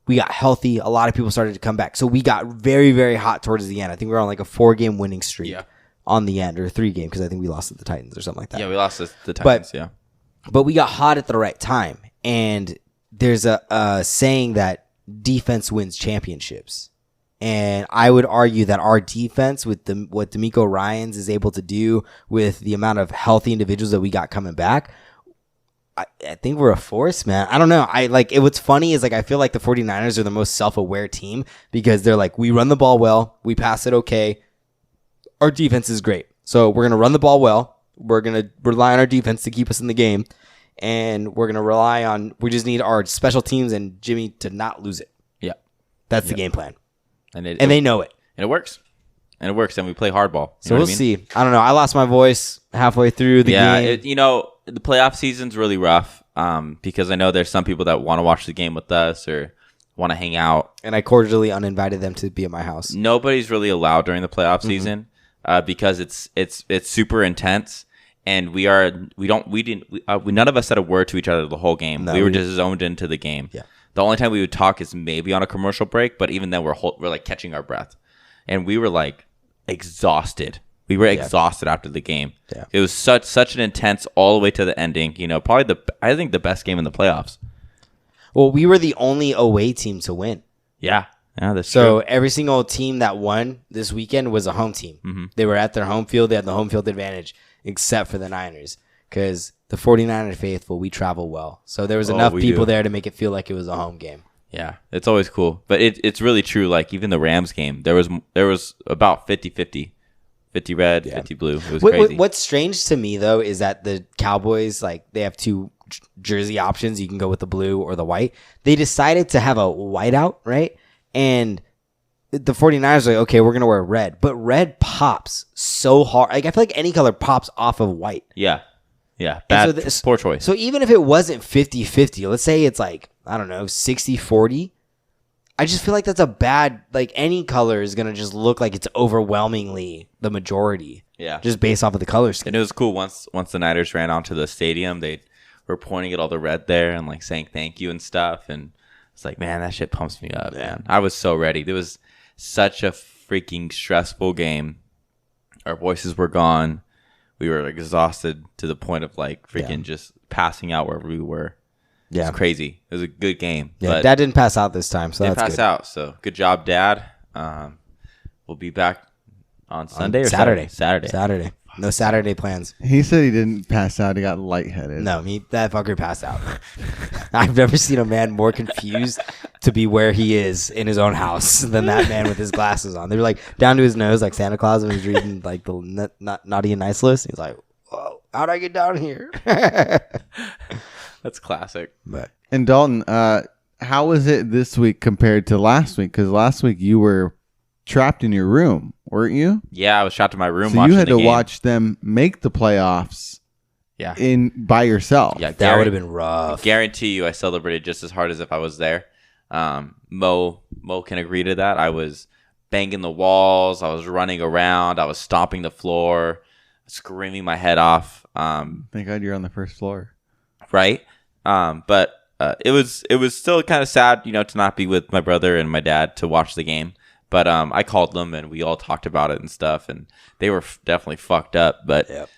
we got healthy. A lot of people started to come back. So we got very, very hot towards the end. I think we were on like a 4-game winning streak on the end, or 3-game, because I think we lost to the Titans or something like that. Yeah, we lost to the Titans, But we got hot at the right time. And there's a saying that defense wins championships. And I would argue that our defense, with what D'Amico Ryans is able to do with the amount of healthy individuals that we got coming back, I think we're a force, man. I don't know. What's funny is like I feel like the 49ers are the most self-aware team because they're like, we run the ball well, we pass it okay. Our defense is great. So we're going to run the ball well. We're going to rely on our defense to keep us in the game. And we're going to we just need our special teams and Jimmy to not lose it. Yeah. That's the game plan. And they know it. And it works. And we play hardball. So we'll see. I don't know. I lost my voice halfway through the game. The playoff season's really rough because I know there's some people that want to watch the game with us or want to hang out. And I cordially uninvited them to be at my house. Nobody's really allowed during the playoff season because it's super intense. And none of us said a word to each other the whole game. We were just zoned into the game. Yeah. The only time we would talk is maybe on a commercial break, but even then we're like catching our breath. And we were like exhausted. We were exhausted after the game. Yeah. It was such an intense all the way to the ending. Probably I think the best game in the playoffs. Well, we were the only away team to win. Yeah. Yeah, that's so true. Every single team that won this weekend was a home team. Mm-hmm. They were at their home field. They had the home field advantage, except for the Niners, because the 49er faithful, we travel well. So there was enough people there to make it feel like it was a home game. Yeah, it's always cool. But it's really true. Like even the Rams game, there was about 50-50. 50 red, 50 blue. It was crazy. What's strange to me, though, is that the Cowboys, like, they have 2 jersey options. You can go with the blue or the white. They decided to have a whiteout, right? And the 49ers are like, okay, we're going to wear red. But red pops so hard. Like, I feel like any color pops off of white. Yeah. Yeah. Bad, poor choice. So even if it wasn't 50-50, let's say it's like, I don't know, 60-40. I just feel like that's a bad, like any color is going to just look like it's overwhelmingly the majority. Yeah. Just based off of the color scheme. And it was cool once the Niners ran onto the stadium, they were pointing at all the red there and like saying thank you and stuff. And it's like, man, that shit pumps me up, man. I was so ready. There was such a freaking stressful game. Our voices were gone. We were exhausted to the point of like freaking just passing out wherever we were. Yeah. It was crazy. It was a good game. Yeah, but Dad didn't pass out this time, so that's good. Didn't pass out, so good job, Dad. We'll be back on Sunday or Saturday. Saturday. No Saturday plans. He said he didn't pass out. He got lightheaded. No, that fucker passed out. I've never seen a man more confused to be where he is in his own house than that man with his glasses on. They were like down to his nose, like Santa Claus, and he was reading like the naughty and nice list. He's like, whoa, how'd I get down here? That's classic. And Dalton, how was it this week compared to last week? Because last week you were trapped in your room, weren't you? Yeah, I was trapped in my room. So watching you had the to game. watch them make the playoffs. Yeah. By yourself. Yeah, That would have been rough. Guarantee you, I celebrated just as hard as if I was there. Mo can agree to that. I was banging the walls. I was running around. I was stomping the floor, screaming my head off. Thank God you're on the first floor. Right. But it was still kind of sad, to not be with my brother and my dad to watch the game. But I called them and we all talked about it and stuff, and they were definitely fucked up. But Yep.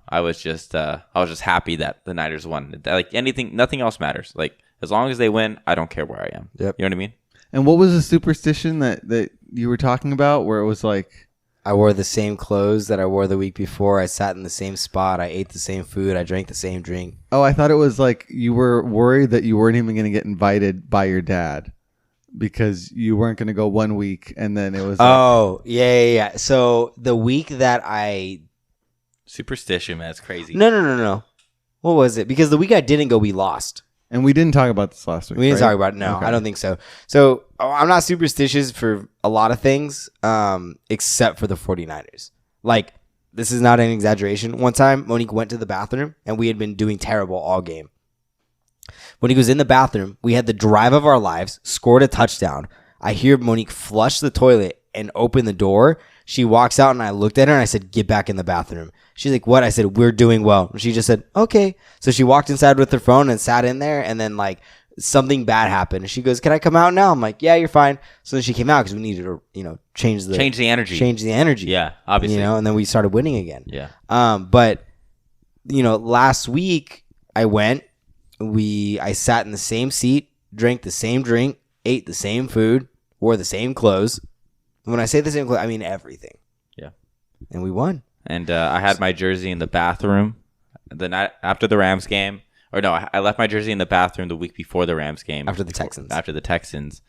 I was just happy that the Niners won. Like nothing else matters. Like as long as they win, I don't care where I am. Yep. You know what I mean? And what was the superstition that you were talking about where it was like... I wore the same clothes that I wore the week before. I sat in the same spot. I ate the same food. I drank the same drink. Oh, I thought it was like you were worried that you weren't even going to get invited by your dad because you weren't going to go 1 week and then it was... Oh, yeah. So the week that I... Superstition, man. It's crazy. No. What was it? Because the week I didn't go, we lost. And we didn't talk about this last week, We didn't right? talk about it. No, Okay. I don't think so. So I'm not superstitious for a lot of things, except for the 49ers. Like, this is not an exaggeration. One time, Monique went to the bathroom, and we had been doing terrible all game. Monique was in the bathroom. We had the drive of our lives, scored a touchdown. I hear Monique flush the toilet and open the door. She walks out, and I looked at her, and I said, "Get back in the bathroom." She's like, "What?" I said, "We're doing well." And she just said, "Okay." So she walked inside with her phone and sat in there, and then, like, something bad happened. And she goes, "Can I come out now?" I'm like, "Yeah, you're fine." So then she came out because we needed to, change the energy. Yeah, obviously. And then we started winning again. Yeah. But last week I went. I sat in the same seat, drank the same drink, ate the same food, wore the same clothes. When I say the same clothes, I mean everything. Yeah. And we won. And I had my jersey in the bathroom the night after the Rams game. Or no, I left my jersey in the bathroom the week before the Rams game. After the Texans.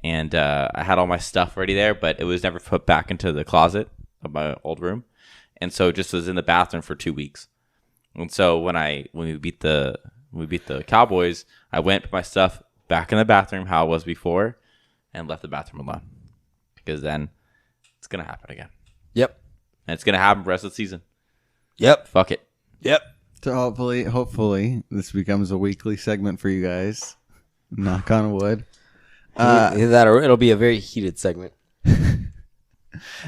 And I had all my stuff ready there, but it was never put back into the closet of my old room. And so it just was in the bathroom for 2 weeks. And so when we beat the Cowboys, I went put my stuff back in the bathroom how it was before and left the bathroom alone. Because then it's going to happen again. Yep. And it's going to happen for the rest of the season. Yep. Fuck it. Yep. So hopefully this becomes a weekly segment for you guys. Knock on wood. Either that or it'll be a very heated segment.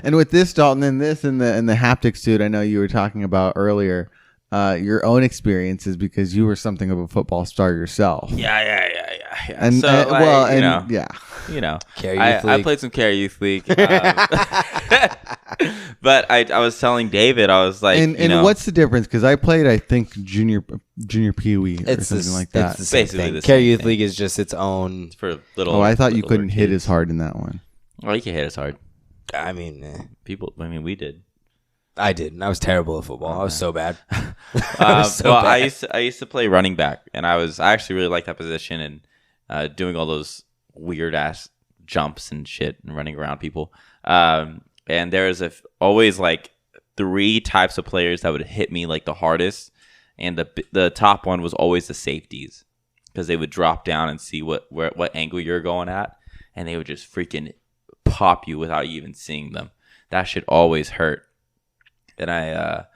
And with this, Dalton, and the haptics suit, I know you were talking about earlier, your own experiences because you were something of a football star yourself. Yeah. And so, yeah. Care I Youth League. played some Care Youth League. But I was telling David, I was like, And what's the difference? Because I played, I think, junior Pee Wee or It's something like It's that. the same Basically thing. the Care same Youth thing. League is just its own. for little. Oh, I thought you littler couldn't hit kids. as hard in that one. Oh, you can hit as hard. I mean, We did. I did. I was terrible at football. I was so bad. I used to play running back, and I actually really liked that position and doing all those weird ass jumps and shit and running around people. And there was always like 3 types of players that would hit me like the hardest, and the top one was always the safeties because they would drop down and see what angle you're going at, and they would just freaking pop you without you even seeing them. That shit always hurt. And I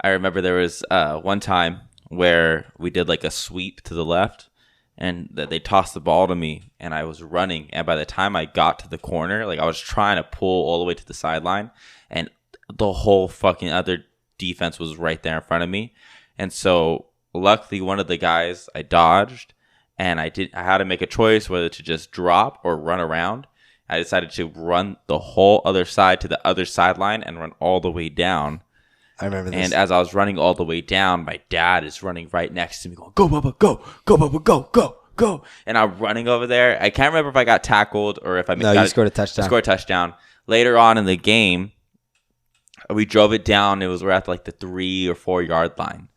remember there was one time where we did like a sweep to the left, and they tossed the ball to me, and I was running. And by the time I got to the corner, like I was trying to pull all the way to the sideline, and the whole fucking other defense was right there in front of me. And so luckily one of the guys I dodged, and I had to make a choice whether to just drop or run around. I decided to run the whole other side to the other sideline and run all the way down. I remember this. And as I was running all the way down, my dad is running right next to me going, "Go, Bubba, go. Go, Bubba, go, go, go." And I'm running over there. I can't remember if I got tackled or if I No, you scored a touchdown. I scored a touchdown. Later on in the game, we drove it down. We're at like the 3 or 4 yard line.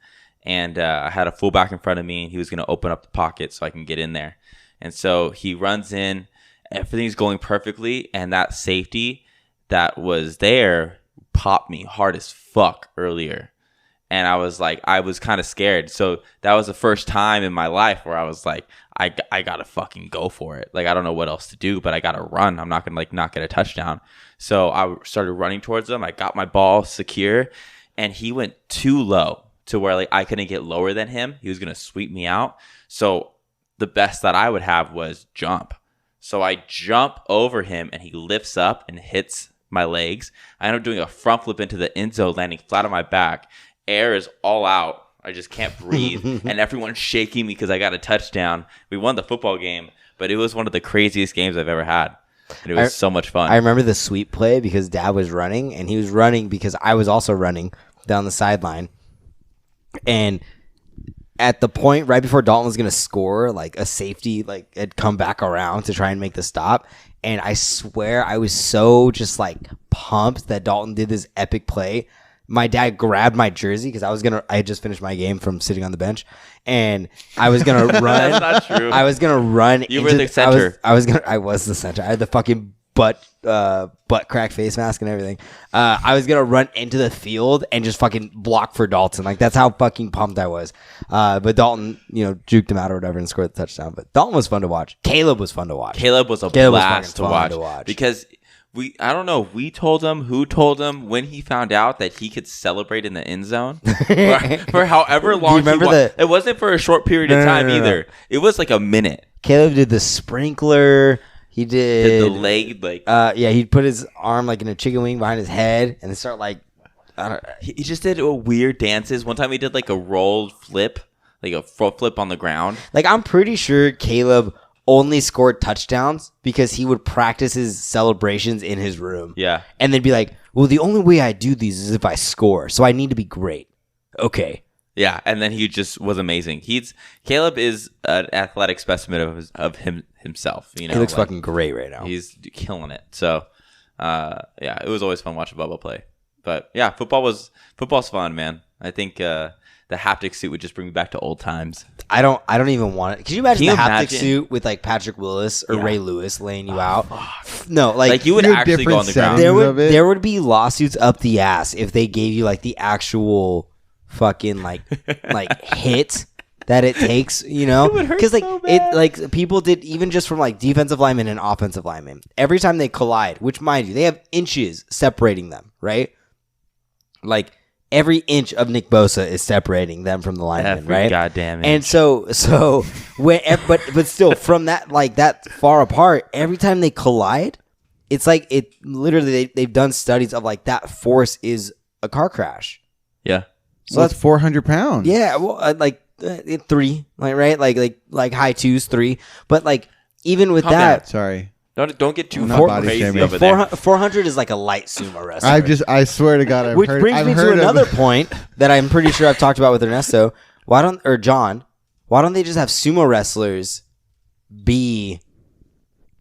And I had a fullback in front of me, and he was going to open up the pocket so I can get in there. And so he runs in. Everything's going perfectly, and that safety that was there popped me hard as fuck earlier. And I was kind of scared. So that was the first time in my life where I was like, I gotta fucking go for it. Like, I don't know what else to do, but I gotta run. I'm not gonna like not get a touchdown. So I started running towards him. I got my ball secure, and he went too low to where like I couldn't get lower than him. He was gonna sweep me out. So the best that I would have was jump. So I jump over him, and he lifts up and hits my legs. I end up doing a front flip into the end zone, landing flat on my back. Air is all out. I just can't breathe. And everyone's shaking me because I got a touchdown. We won the football game, but it was one of the craziest games I've ever had. And it was so much fun. I remember the sweep play because Dad was running, and he was running because I was also running down the sideline. And at the point right before Dalton was going to score, like a safety like had come back around to try and make the stop. And I swear I was so just like pumped that Dalton did this epic play. My dad grabbed my jersey because I had just finished my game from sitting on the bench, and I was gonna run. That's not true. I was gonna run. You were the center. I was the center. I had the fucking butt crack face mask and everything. I was gonna run into the field and just fucking block for Dalton. Like, that's how fucking pumped I was. But Dalton, juked him out or whatever and scored the touchdown. But Dalton was fun to watch. Caleb was fun to watch. Caleb was blast to watch because I don't know. We told him, who told him, when he found out that he could celebrate in the end zone for however long. It wasn't for a short period of time either. It was like a minute. Caleb did the sprinkler. He did the leg, like he'd put his arm like in a chicken wing behind his head and start like. He just did weird dances. One time he did like a rolled flip, like a front flip on the ground. Like, I'm pretty sure Caleb only scored touchdowns because he would practice his celebrations in his room. Yeah. And then be like, well, the only way I do these is if I score, so I need to be great. Okay. Yeah, and then he just was amazing. Caleb is an athletic specimen of himself. He looks fucking great right now. He's killing it. So, it was always fun watching Bubba play. But yeah, football's fun, man. I think the haptic suit would just bring me back to old times. I don't even want it. Could you imagine haptic suit with like Patrick Willis or Ray Lewis laying you out? No, like you would actually go on the ground. There would be lawsuits up the ass if they gave you like the actual fucking like hit that it takes, because like people did, even just from like defensive linemen and offensive linemen, every time they collide, which mind you, they have inches separating them, right? Like every inch of Nick Bosa is separating them from the lineman, right? Goddamn it. And so when but still from that like that far apart, every time they collide, it's like it literally they've done studies of like that force is a car crash. Yeah. So that's 400 pounds. Yeah, well, like 3, like right, like high 2s, 3, but like even with that, sorry. Don't get too crazy shaming. over there. 400 is like a light sumo wrestler. I swear to God, Which brings me to another point that I'm pretty sure I've talked about with Ernesto. Why don't they just have sumo wrestlers be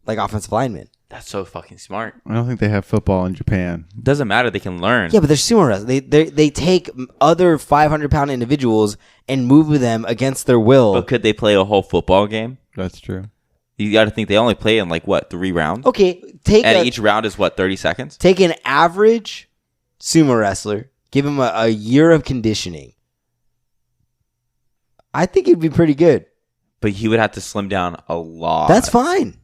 like offensive linemen? That's so fucking smart. I don't think they have football in Japan. Doesn't matter. They can learn. Yeah, but they're sumo wrestlers. They take other 500-pound individuals and move them against their will. But could they play a whole football game? That's true. You got to think they only play in like 3 rounds. Okay, each round is 30 seconds. Take an average sumo wrestler, give him a year of conditioning. I think it'd be pretty good. But he would have to slim down a lot. That's fine.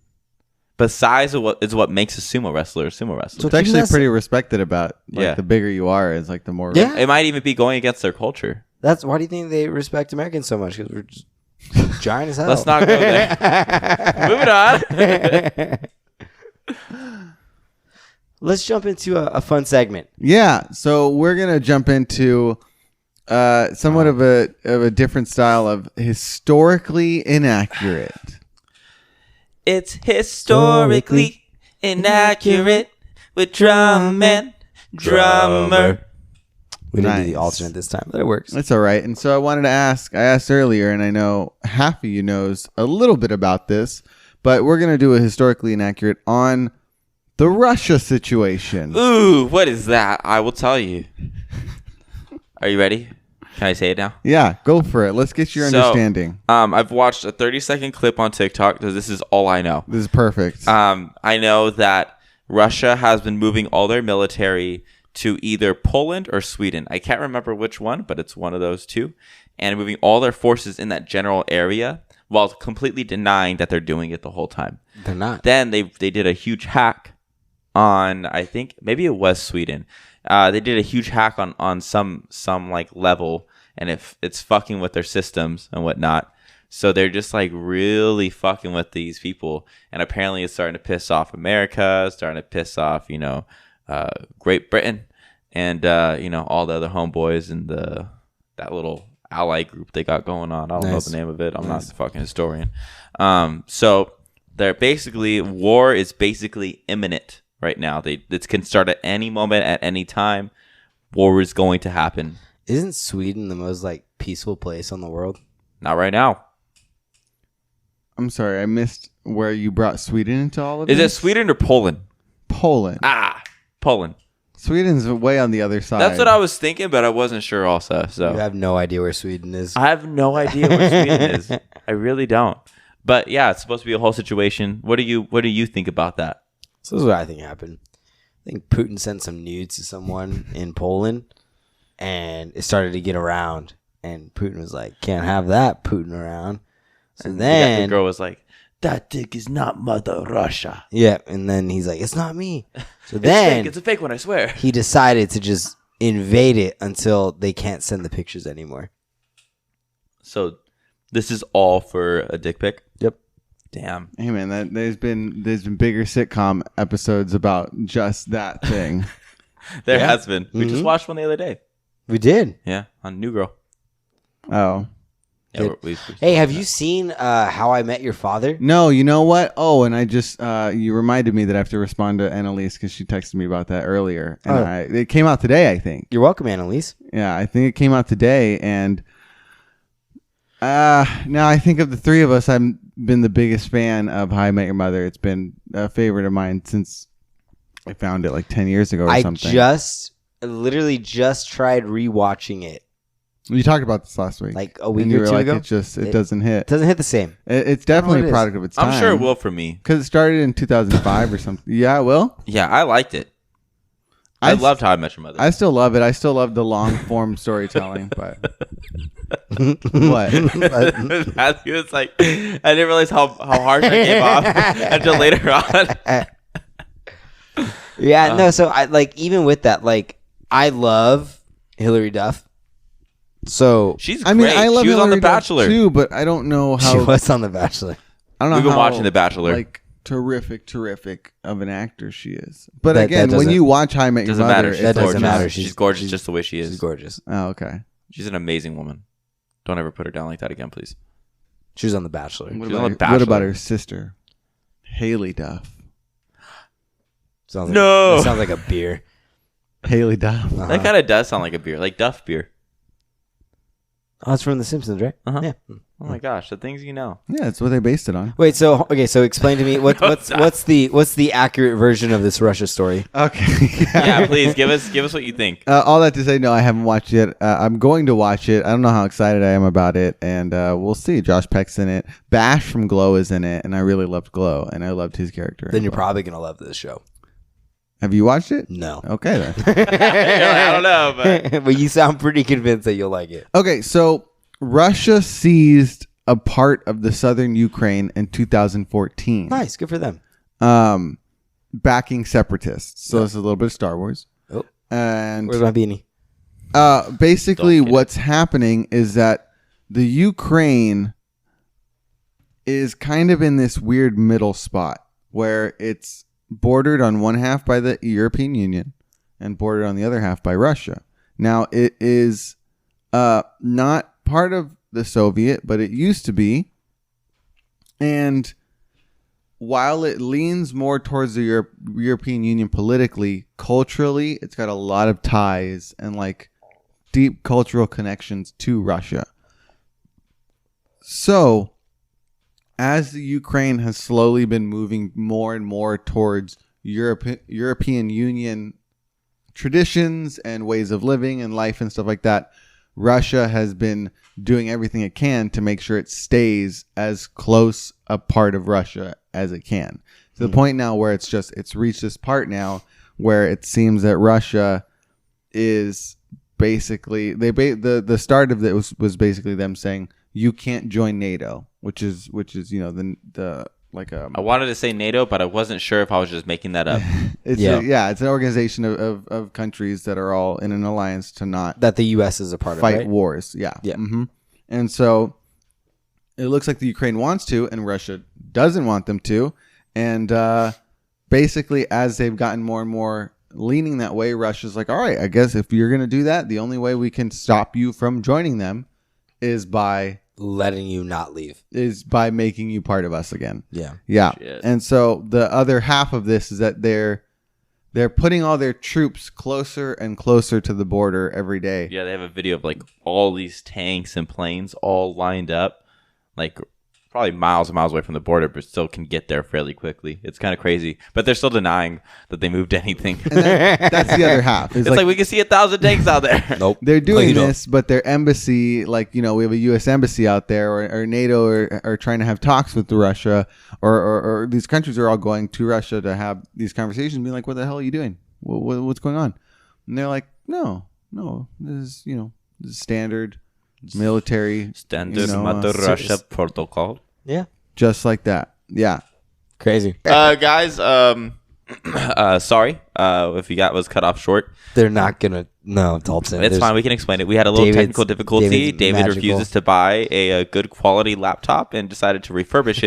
But size is what makes a sumo wrestler a sumo wrestler. So it's actually pretty respected about. The bigger you are, is like the more. Yeah. It might even be going against their culture. Why do you think they respect Americans so much? Because we're just giant as hell. Let's not go there. Moving on. Let's jump into a fun segment. Yeah, so we're gonna jump into somewhat of a different style of historically inaccurate. It's historically inaccurate with Drumm Drummer. We didn't do the alternate this time, but it works. That's all right. And so I wanted to ask, I asked earlier, and I know half of you knows a little bit about this, but we're going to do a historically inaccurate on the Russia situation. Ooh, what is that? I will tell you. Are you ready? Can I say it now? Yeah, go for it. Let's get your understanding. I've watched a 30-second clip on TikTok because this is all I know. This is perfect. I know that Russia has been moving all their military to either Poland or Sweden. I can't remember which one, but it's one of those two. And moving all their forces in that general area. while completely denying that they're doing it the whole time. They're not. Then they did a huge hack on, I think maybe it was Sweden. They did a huge hack on some like level, and it's fucking with their systems and whatnot. So they're just like really fucking with these people, and apparently it's starting to piss off America, starting to piss off Great Britain, and all the other homeboys and that little ally group they got going on. I don't know the name of it. I'm not a fucking historian. So they're basically, war is basically imminent right now. It can start at any moment, at any time. War is going to happen. Isn't Sweden the most like peaceful place on the world? Not right now. I'm sorry, I missed where you brought Sweden into all of Is this. it Sweden or Poland? Poland. Poland. Sweden's way on the other side. That's what I was thinking, but I wasn't sure also. So You have no idea where Sweden is. I have no idea where Sweden is. I really don't. But yeah, it's supposed to be a whole situation. What do you think about that? So this is what I think happened. I think Putin sent some nudes to someone in Poland, and it started to get around. And Putin was like, "Can't have that Putin around." So The then, girl was like, "That dick is not Mother Russia. yeah, and then he's like, "It's not me." So It's then fake. It's a fake one, I swear." he decided to just invade it until they can't send the pictures anymore. So this is all for a dick pic? Yep. Damn. Hey man, there's been bigger sitcom episodes about just that thing. There Yeah. has been. We just watched one the other day. We did. Yeah, on New Girl. Oh. Yeah, Good. we Hey, have you seen How I Met Your Father? No, you know what? Oh, and I just you reminded me that I have to respond to Annalise because she texted me about that earlier, and it came out today. I think. You're welcome, Annalise. Yeah, I think it came out today, and now I think of the three of us, I've been the biggest fan of How I Met Your Mother. It's been a favorite of mine since I found it like 10 years ago or something. Literally just tried rewatching it. You talked about this last week, Like a week and you or were two like, ago? it doesn't hit. It doesn't hit the same. It's definitely what a it product of its time. I'm sure it will for me. Because it started in 2005 or something. Yeah, it will. Yeah, I liked it. I loved How I Met Your Mother. I still love it. I still love the long form storytelling, but what? He was like, I didn't realize how harsh I came off until later on. Yeah, no, so I like, even with that, like, I love Hillary Duff. So She's great. I mean, I love she was on The Hillary Duff Bachelor. too, but I don't know how. she was on The Bachelor. I don't know We've been how, watching The Bachelor. Like terrific of an actor she is. But That again, when doesn't- you watch How I Met Your Doesn't Mother, matter. it's She's That doesn't gorgeous. matter. She's gorgeous just the way she is. She's gorgeous. Oh, okay. She's an amazing woman. Don't ever put her down like that again, please. She was on The Bachelor. What She's about, on The what about Bachelor. her sister, Haley Duff? Sounds like, No. that sounds like a beer. Haley Duff. That kind of does sound like a beer, like Duff beer. Oh, it's from The Simpsons, right? Uh-huh. Yeah. Oh my gosh, the things you know. Yeah, that's what they based it on. Wait, so explain to me what's the accurate version of this Russia story? Okay. Yeah, please give us what you think. All that to say, no, I haven't watched it. I'm going to watch it. I don't know how excited I am about it, and we'll see. Josh Peck's in it. Bash from Glow is in it, and I really loved Glow, and I loved his character. Then you're probably gonna love this show. Have you watched it? No. Okay, then. I don't know, but But you sound pretty convinced that you'll like it. Okay, so Russia seized a part of the southern Ukraine in 2014. Nice, good for them. Backing separatists. So this is a little bit of Star Wars. Oh, And where's my beanie? basically Don't get what's happening is that the Ukraine is kind of in this weird middle spot where it's bordered on one half by the European Union and bordered on the other half by Russia. Now, it is not part of the Soviet, but it used to be. And while it leans more towards the European Union politically, culturally, it's got a lot of ties and like deep cultural connections to Russia. So, as the Ukraine has slowly been moving more and more towards European Union traditions and ways of living and life and stuff like that, Russia has been doing everything it can to make sure it stays as close a part of Russia as it can. To the point now where it's reached this part now where it seems that Russia is basically the start of it was basically them saying you can't join NATO, which is the like I wanted to say NATO, but I wasn't sure if I was just making that up. it's it's an organization of countries that are all in an alliance to not That the U.S. is a part fight of, right? wars. Yeah. And so it looks like the Ukraine wants to, and Russia doesn't want them to. And basically, as they've gotten more and more leaning that way, Russia's like, all right, I guess if you're going to do that, the only way we can stop you from joining them is by letting you not leave. Is by making you part of us again. Yeah. Shit. And so the other half of this is that they're putting all their troops closer and closer to the border every day. Yeah, they have a video of like all these tanks and planes all lined up, like probably miles and miles away from the border, but still can get there fairly quickly. It's kind of crazy, but they're still denying that they moved anything. And that's the other half. It's like we can see 1,000 tanks out there. Nope. They're doing No, you this, but their embassy, like, we have a U.S. embassy out there, or NATO are trying to have talks with Russia, or these countries are all going to Russia to have these conversations, being like, what the hell are you doing? What's going on? And they're like, no, this is standard military. Standard Mother Russia protocol. Yeah. Just like that. Yeah. Crazy. Guys, sorry if you was cut off short. They're not going to. No, Dalton. It's fine. We can explain it. We had a little technical difficulty. David magical. refuses to buy a good quality laptop and decided to refurbish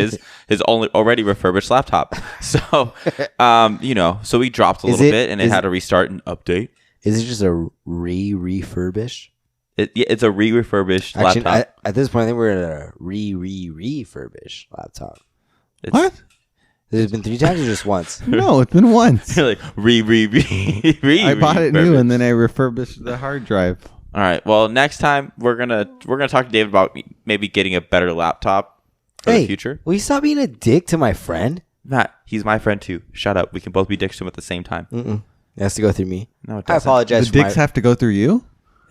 his already refurbished laptop. So, so we dropped a little bit and it had to restart and update. Is it just a refurbish? It's a refurbished Actually, laptop. at this point, I think we're at a refurbished laptop. What? There's been 3 times or just once? No, it's been once. Like I bought it new and then I refurbished the hard drive. All right. Well, next time we're gonna talk to David about maybe getting a better laptop for the future. Will you stop being a dick to my friend? Matt, he's my friend too. Shut up. We can both be dicks to him at the same time. It has to go through me. No, it I doesn't. apologize. The dicks have to go through you?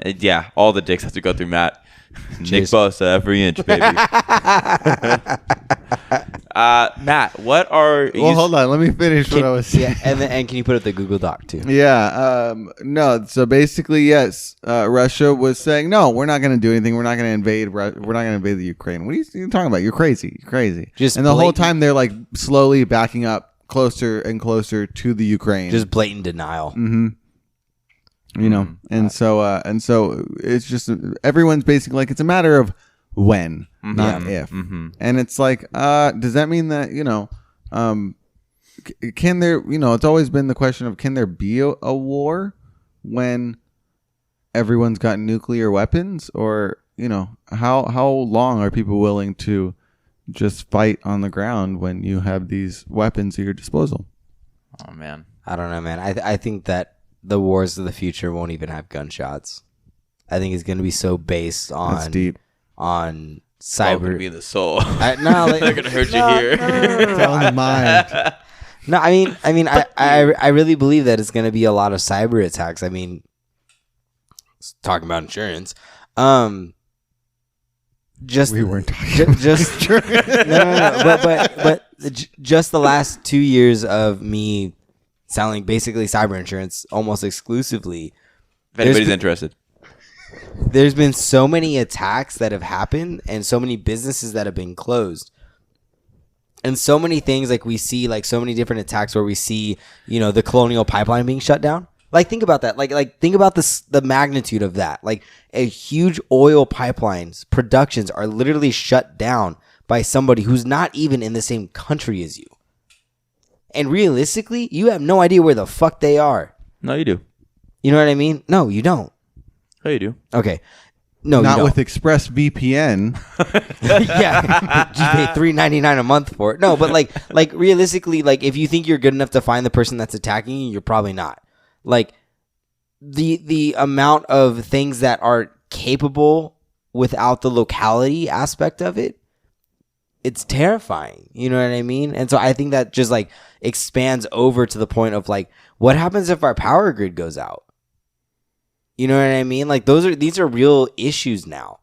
Yeah, all the dicks have to go through Matt. Nick Bosa, every inch, baby. Matt, what are you... Well, hold on. Let me finish what I was saying. Yeah, and can you put it the Google Doc too? Yeah. No. So basically, yes. Russia was saying, no, we're not going to do anything. We're not going to invade. We're not going to invade the Ukraine. What are you talking about? You're crazy. You're crazy. And the whole time they're like slowly backing up closer and closer to the Ukraine. Just blatant denial. Mm-hmm. And so it's just everyone's basically like, it's a matter of when, not if. And it's like, does that mean that, can there, it's always been the question of, can there be a war when everyone's got nuclear weapons? Or, how long are people willing to just fight on the ground when you have these weapons at your disposal? Oh, man. I don't know, man. I think that the wars of the future won't even have gunshots. I think it's going to be so based on That's deep. On Cyber cyber. be the soul. They're gonna hurt you here. Telling the mind. No, I mean, I really believe that it's going to be a lot of cyber attacks. I mean, talking about insurance, just We weren't talking just no, but just the last 2 years of me selling basically cyber insurance almost exclusively. If anybody's interested. There's been so many attacks that have happened and so many businesses that have been closed. And so many things, like we see, like so many different attacks where we see, the Colonial Pipeline being shut down. Like, think about that. Like think about the magnitude of that. Like, a huge oil pipelines productions are literally shut down by somebody who's not even in the same country as you. And realistically, you have no idea where the fuck they are. No, you do. You know what I mean? No, you don't. Oh, you do. Okay. No, Not you with don't. ExpressVPN. Yeah, you pay $3.99 a month for it. No, but like realistically, like if you think you're good enough to find the person that's attacking you, you're probably not. Like the amount of things that are capable without the locality aspect of it, it's terrifying. You know what I mean? And so I think that just like expands over to the point of like, what happens if our power grid goes out? You know what I mean? Like these are real issues now.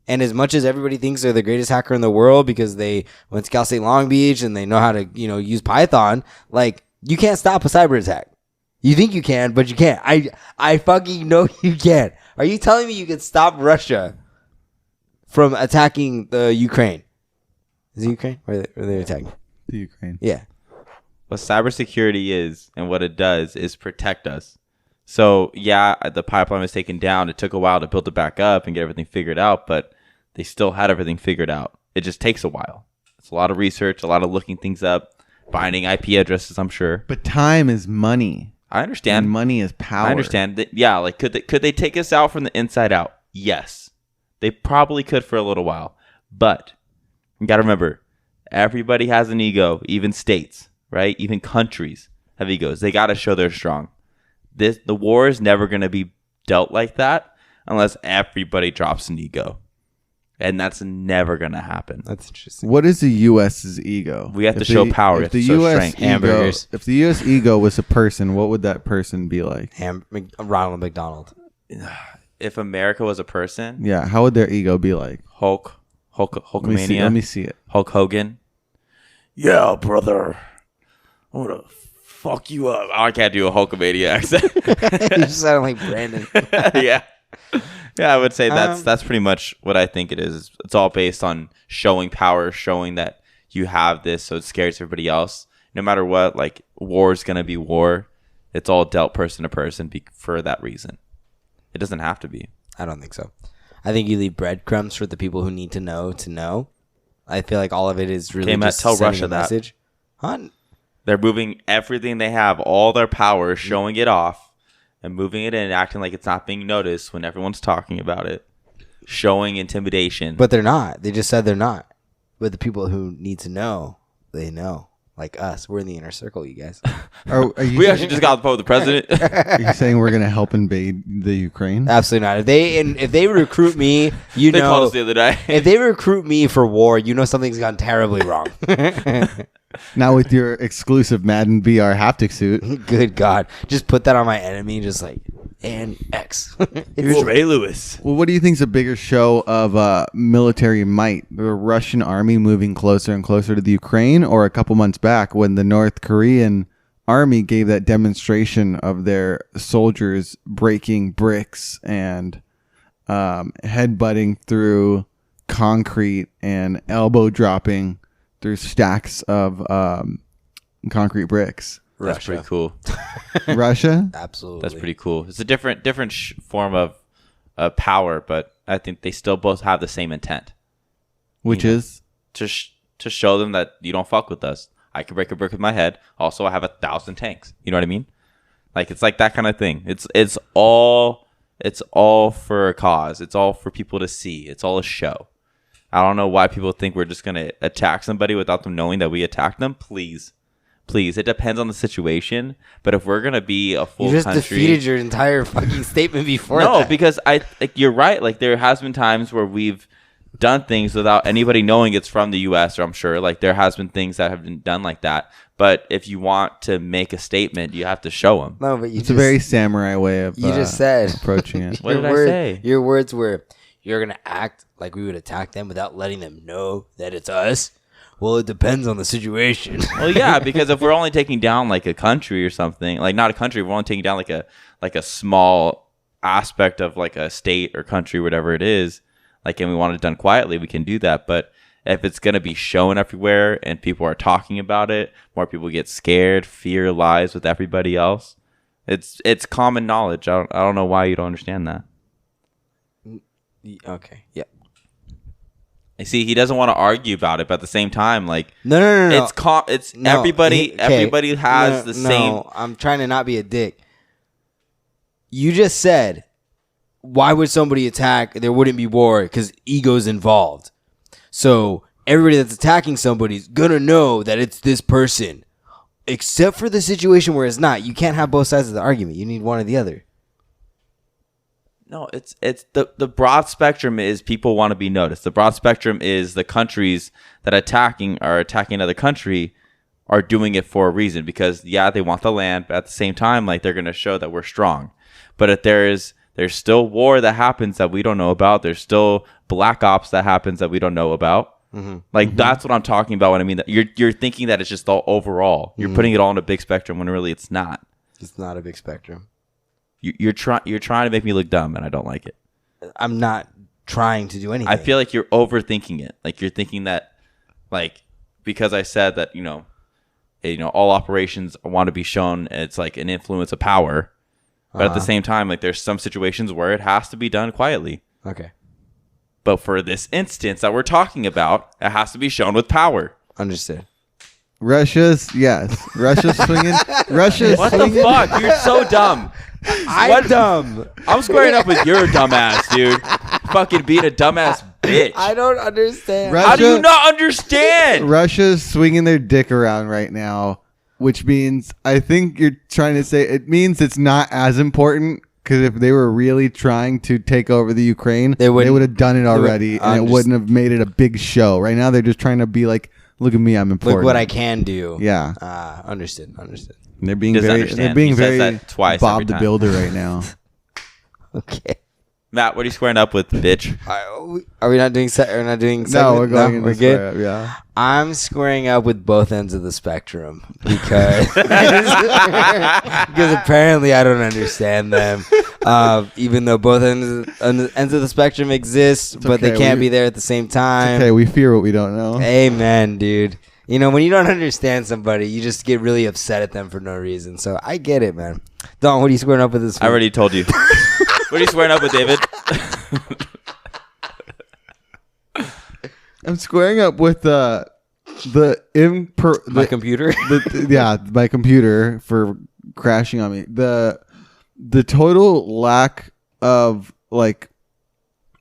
And as much as everybody thinks they're the greatest hacker in the world because they went to Cal State Long Beach and they know how to, use Python, like you can't stop a cyber attack. You think you can, but you can't. I fucking know you can't. Are you telling me you can stop Russia from attacking the Ukraine? Is it Ukraine? Where are they attacking? The Ukraine. Yeah. What cybersecurity is and what it does is protect us. So, yeah, the pipeline was taken down. It took a while to build it back up and get everything figured out, but they still had everything figured out. It just takes a while. It's a lot of research, a lot of looking things up, finding IP addresses, I'm sure. But time is money. I understand. And money is power. I understand that. Yeah, like could they take us out from the inside out? Yes, they probably could for a little while. But you got to remember, everybody has an ego. Even states, right? Even countries have egos. They got to show they're strong. The war is never going to be dealt like that unless everybody drops an ego, and that's never going to happen. That's interesting. What is the U.S.'s ego? We have to show power. We have to show strength. Hamburgers. If the U.S. ego was a person, what would that person be like? Ronald McDonald. If America was a person, Yeah, how would their ego be like? Hulkamania. Let me see it. Hulk Hogan. Yeah, brother. I'm gonna fuck you up. Oh, I can't do a Hulkamania accent. You sound like Brandon. yeah, I would say that's pretty much what I think it is. It's all based on showing power, showing that you have this, so it scares everybody else. No matter what, like war is gonna be war. It's all dealt person to person for that reason. It doesn't have to be. I don't think so. I think you leave breadcrumbs for the people who need to know. I feel like all of it is really Matt, just tell sending Russia a that. message. Huh? They're moving everything they have, all their power, showing it off, and moving it in, acting like it's not being noticed when everyone's talking about it, showing intimidation. But they're not. They just said they're not. But the people who need to know, they know. Like us, we're in the inner circle, you guys. Are you We actually just got on the phone with the president. Are you saying we're gonna help invade the Ukraine? Absolutely not. If they recruit me, They called us the other day. if they recruit me for war, you know something's gone terribly wrong. Now with your exclusive Madden VR haptic suit. Good God. Just put that on my enemy, just like, and X. Here's Ray Lewis. Well, what do you think is a bigger show of military might? The Russian army moving closer and closer to the Ukraine, or a couple months back when the North Korean army gave that demonstration of their soldiers breaking bricks and headbutting through concrete and elbow dropping through stacks of concrete bricks? That's pretty cool. Russia? Absolutely. That's pretty cool. It's a different form of power, but I think they still both have the same intent. Which You know, is? to show them that you don't fuck with us. I can break a brick with my head. Also, I have 1,000 tanks. You know what I mean? Like it's like that kind of thing. It's all for a cause. It's all for people to see. It's all a show. I don't know why people think we're just gonna attack somebody without them knowing that we attacked them. Please, it depends on the situation. But if we're gonna be a full You just country, defeated your entire fucking statement before no, that. because you're right. Like there has been times where we've done things without anybody knowing it's from the U.S. or I'm sure like there has been things that have been done like that. But if you want to make a statement, you have to show them. No, but It's a very samurai way of you just said approaching it. What did I say? Your words were, you're going to act like we would attack them without letting them know that it's us. Well, it depends on the situation. Well, yeah, because if we're only taking down like a country or something, like not a country, we're only taking down like a small aspect of like a state or country, whatever it is. Like, and we want it done quietly, we can do that. But if it's going to be shown everywhere and people are talking about it, more people get scared, fear lies with everybody else. It's common knowledge. I don't know why you don't understand that. Okay. Yeah. I see he doesn't want to argue about it, but at the same time, like No. it's No, everybody okay. everybody has the same. No, I'm trying to not be a dick. You just said, why would somebody attack? There wouldn't be war because ego's involved. So everybody that's attacking somebody's gonna know that it's this person, except for the situation where it's not. You can't have both sides of the argument. You need one or the other. No, it's the broad spectrum is people want to be noticed. The broad spectrum is the countries that are attacking another country are doing it for a reason because yeah, they want the land, but at the same time, like they're going to show that we're strong. But if there's still war that happens that we don't know about. There's still black ops that happens that we don't know about. Mm-hmm. Like that's what I'm talking about when I mean that you're thinking that it's just all overall. You're putting it all in a big spectrum when really it's not. It's not a big spectrum. You're trying to make me look dumb, and I don't like it. I'm not trying to do anything. I feel like you're overthinking it. Like you're thinking that, like, because I said that, all operations want to be shown. It's like an influence of power, but at the same time, like there's some situations where it has to be done quietly. Okay. But for this instance that we're talking about, it has to be shown with power. Understood. Russia's swinging. Russia's What swinging. the fuck? You're so dumb. I'm dumb. I'm squaring up with your dumbass, dude. Fucking being a dumbass bitch. I don't understand. How do you not understand? Russia's swinging their dick around right now, which means I think you're trying to say it means it's not as important. Because if they were really trying to take over the Ukraine, they would have done it already, and it wouldn't have made it a big show. Right now, they're just trying to be like, "Look at me, I'm important. Look what I can do." Yeah. Understood. And they're being Doesn't very, understand. they're being He says very that twice Bob every the time. Builder right now. Okay. Matt, what are you squaring up with, bitch? Are we not doing? We're not doing. No, segment? we're going. We're into good. square up, yeah. I'm squaring up with both ends of the spectrum because apparently I don't understand them. Even though both ends of the spectrum exist, but they okay, can't be there at the same time. Okay, we fear what we don't know. Amen, dude. When you don't understand somebody, you just get really upset at them for no reason. So I get it, man. Don, what are you squaring up with this week? I already told you. What are you squaring up with, David? I'm squaring up with my computer. My computer for crashing on me. The total lack of like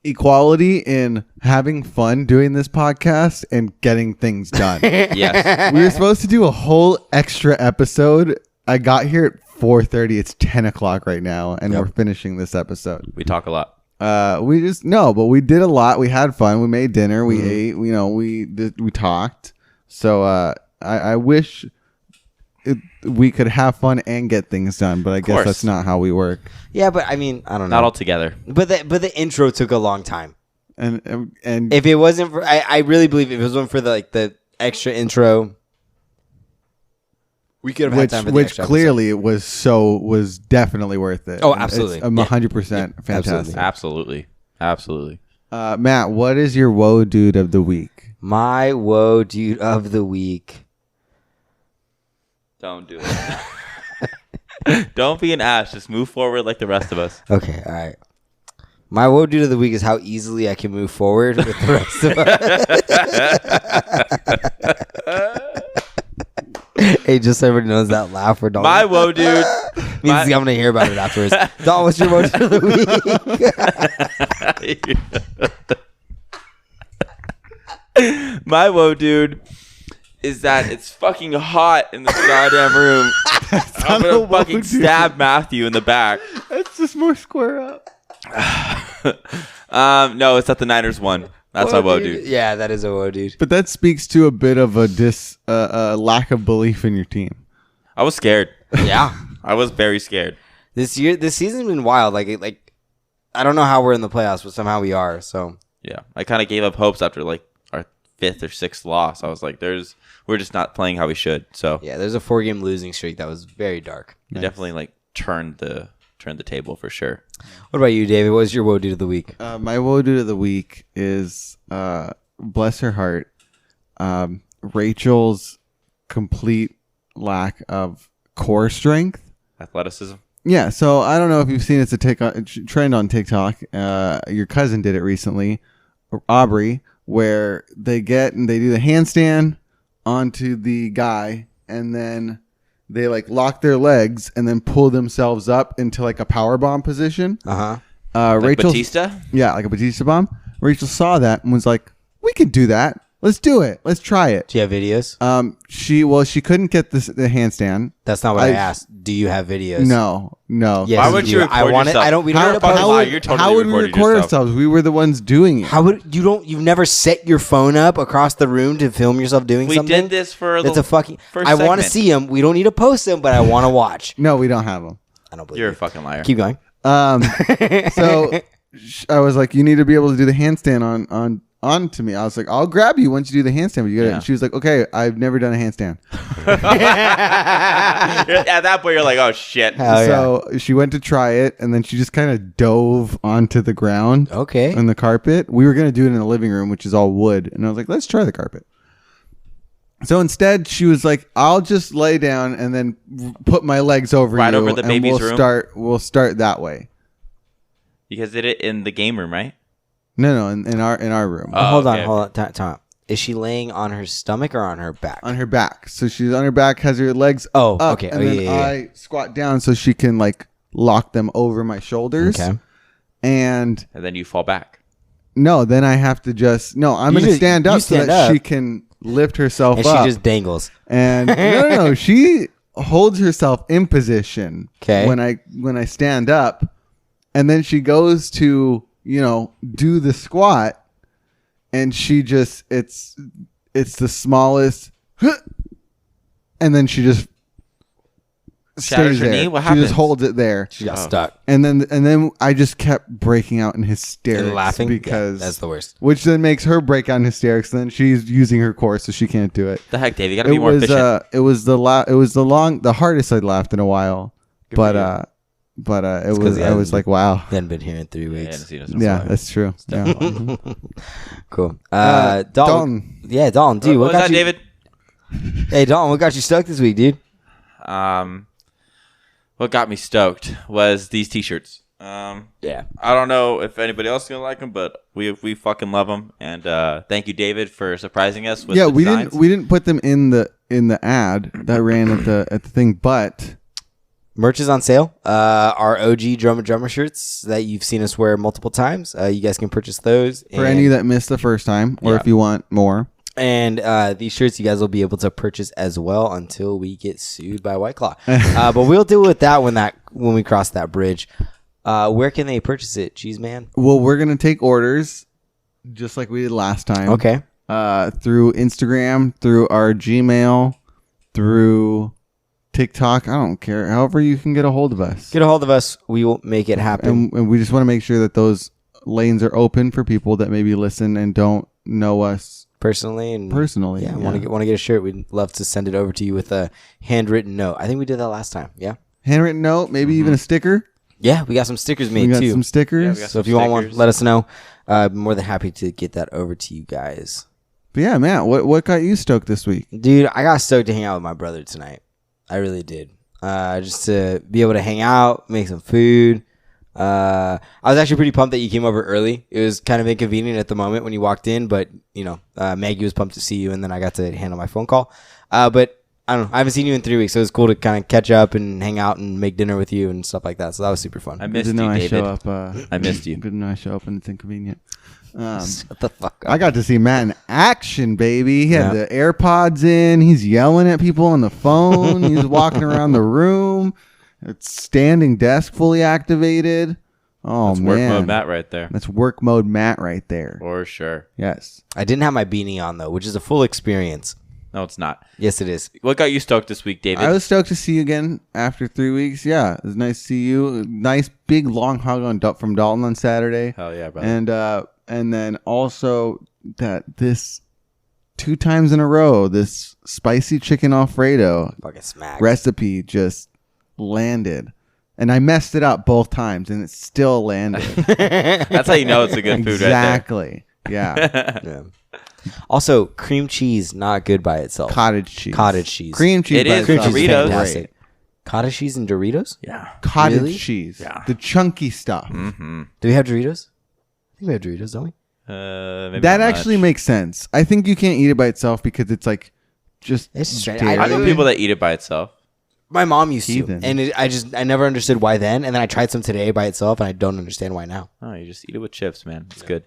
equality in having fun doing this podcast and getting things done. Yes. We were supposed to do a whole extra episode. I got here at 4:30. It's 10 o'clock right now, and we're finishing this episode. We talk a lot. But we did a lot. We had fun. We made dinner. We ate. We talked. So I wish we could have fun and get things done, but I guess course. that's not how we work. Yeah, but I mean, I don't know. Not all together. But the intro took a long time. And If it wasn't for, I really believe if it wasn't for the extra intro, we could have had time for the which extra clearly it was definitely worth it. Oh, absolutely. It's 100% fantastic. Absolutely. Matt, what is your woe dude of the week? My woe dude of the week. Don't do it. Don't be an ass. Just move forward like the rest of us. Okay, all right. My woe dude of the week is how easily I can move forward with the rest of us. Hey, just so everybody knows that laugh for Dalton. My woe dude. means I'm going to hear about it afterwards. Dalton, what's your woe dude of the week? My woe dude is that it's fucking hot in this goddamn room. I'm not a gonna woe fucking dude. stab Matthew in the back. That's just more square up. No, it's that the Niners won. That's my woe dude. Yeah, that is a woe dude. But that speaks to a bit of a lack of belief in your team. I was scared. Yeah. I was very scared. This season's been wild. Like I don't know how we're in the playoffs, but somehow we are. So Yeah, I kind of gave up hopes after like our 5th or 6th loss. I was like, we're just not playing how we should. So yeah, there's a 4-game losing streak that was very dark. it definitely like turned the table for sure. What about you, David? What was your woe dude of the week? My woe dude of the week is, bless her heart, Rachel's complete lack of core strength. Athleticism. Yeah, so I don't know if you've seen it's a trend on TikTok. Your cousin did it recently, Aubrey, where they do the handstand onto the guy, and then they like lock their legs and then pull themselves up into like a power bomb position. Uh-huh. Like Rachel, Batista? yeah, like a Batista bomb. Rachel saw that and was like, "We could do that. Let's do it. Let's try it." Do you have videos? She couldn't get the handstand. That's not what I asked. Do you have videos? No. Yes, Why would do. you record I want yourself? it. I don't. We don't How, need to post. how, lie. would, You're totally how would we recording record yourself. ourselves? We were the ones doing it. How would you've never set your phone up across the room to film yourself doing We something? did this for That's the a fucking. first I want to segment. see them. We don't need to post them, but I want to watch. No, we don't have them. I don't believe You're a you. fucking liar. Keep going. So I was like, you need to be able to do the handstand onto me. I was like, I'll grab you once you do the handstand. But you gotta, Yeah. And she was like, okay, I've never done a handstand. At that point, you're like, oh shit. So she went to try it, and then she just kind of dove onto the ground Okay. on the carpet. We were going to do it in the living room, which is all wood. And I was like, let's try the carpet. So instead, she was like, I'll just lay down and then put my legs over Right you. over the and baby's we'll room? We'll start that way. You guys did it in the game room, right? No, in our room. Oh, hold okay. on. Time. Is she laying on her stomach or on her back? On her back. So she's on her back, has her legs Oh, up, okay. and Oh, then yeah. I squat down so she can like lock them over my shoulders. Okay. And And then you fall back. no, then I have to I'm You going to just- stand you up so stand that up. she can lift herself And up. she just dangles. And no, she holds herself in position. 'Kay. When I stand up, and then she goes to do the squat, and she just it's the smallest, and then she just Shatters stays her there. knee? What she happens? just holds it there, She got Oh. stuck. and then I just kept breaking out in hysterics And laughing because that's the worst. which then makes her break out in hysterics. Then she's using her core, so she can't do it. The heck, Dave? You gotta be more efficient. It was the hardest I'd laughed in a while, Good for but it 'cause was he I was hasn't like, wow, Hadn't been here in 3 Yeah, weeks. yeah, that's true. Yeah. Cool. Dalton. Dalton. Yeah, Dalton. Dude, What what was got that, you? David? Hey, Dalton, what got you stuck this week, dude? What got me stoked was these T-shirts. Yeah. I don't know if anybody else is gonna like them, but we fucking love them. And thank you, David, for surprising us with Yeah, the we designs. didn't put them in the ad that ran at the thing, but Merch is on sale. Our OG Drummer shirts that you've seen us wear multiple times. You guys can purchase those. for any that missed the first time, or Yeah. if you want more, And these shirts you guys will be able to purchase as well until we get sued by White Claw. But we'll deal with that when we cross that bridge. Where can they purchase it, Cheese Man? well, we're gonna take orders just like we did last time. Okay. Through Instagram, through our Gmail, through TikTok. I don't care. However you can get a hold of us. Get a hold of us. We will make it happen. And we just want to make sure that those lanes are open for people that maybe listen and don't know us Personally. personally. Want to get a shirt? We'd love to send it over to you with a handwritten note. I think we did that last time. Yeah. Handwritten note, maybe even a sticker. Yeah, we got some stickers We made got too. some stickers. Yeah, we got So if some you want one, stickers. let us know. I'm more than happy to get that over to you guys. But yeah, Matt, what got you stoked this week? Dude, I got stoked to hang out with my brother tonight. I really did. Just to be able to hang out, make some food. I was actually pretty pumped that you came over early. It was kind of inconvenient at the moment when you walked in, but Maggie was pumped to see you, and then I got to handle my phone call. But I don't know. I haven't seen you in 3 weeks, so it was cool to kind of catch up and hang out and make dinner with you and stuff like that. So that was super fun. I Good missed to know you, I David. show up. I missed you. Good to know I show up and it's inconvenient. Shut the fuck up. I got to see Matt in action, baby. He had Yeah. the AirPods in. He's yelling at people on the phone. He's walking around the room. It's standing desk fully activated. Oh, That's man. work mode Matt right there. That's work mode Matt right there. For sure. Yes. I didn't have my beanie on though, which is a full experience. No, it's not. Yes, it is. What got you stoked this week, David? I was stoked to see you again after 3 weeks. Yeah, it was nice to see you. Nice big long hug from Dalton on Saturday. Hell yeah, brother. And then also that this 2 times in a row, this spicy chicken Alfredo Fucking smack. recipe just landed. And I messed it up both times and it still landed. That's how you know it's a good food Exactly. Yeah. right there. Yeah. Also, cream cheese not good by itself. Cottage cheese. Cottage cheese. Cream cheese. It by is Cream itself cheese is Doritos. fantastic. great. Cottage cheese and Doritos? Yeah. Cottage Really? cheese. Yeah. The chunky stuff. Mm-hmm. Do we have Doritos? I think we have Doritos, don't we? Maybe That not actually much. makes sense. I think you can't eat it by itself because it's like just It's straight- dairy. I know people that eat it by itself. My mom used Heathen. to, and I never understood why then. And then I tried some today by itself, and I don't understand why now. Oh, you just eat it with chips, man. It's good.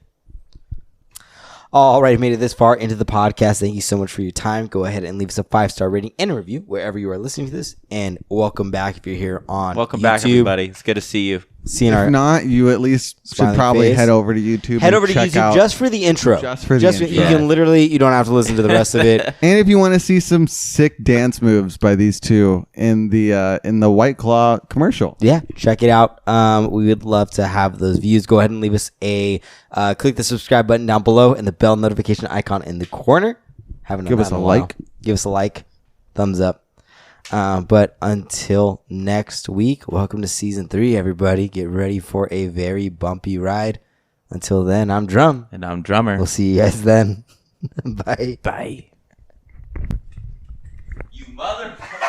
All right, made it this far into the podcast. Thank you so much for your time. Go ahead and leave us a 5-star rating and a review wherever you are listening to this. And welcome back if you're here on Welcome YouTube. back, everybody. It's good to see you. seeing If our not, you at least should smiling probably face. head over to YouTube. Head and over to check YouTube out, just for the intro. Just for the intro. You can literally, you don't have to listen to the rest of it. And if you want to see some sick dance moves by these two in the White Claw commercial, Yeah, check it out. We would love to have those views. Go ahead and leave us a click the subscribe button down below and the bell notification icon in the corner. Haven't done Give that us in a while. like. Give us a like, thumbs up. But until next week, welcome to season 3, everybody. Get ready for a very bumpy ride. Until then, I'm Drum. And I'm Drummer. We'll see you guys then. Bye. Bye. You motherfucker.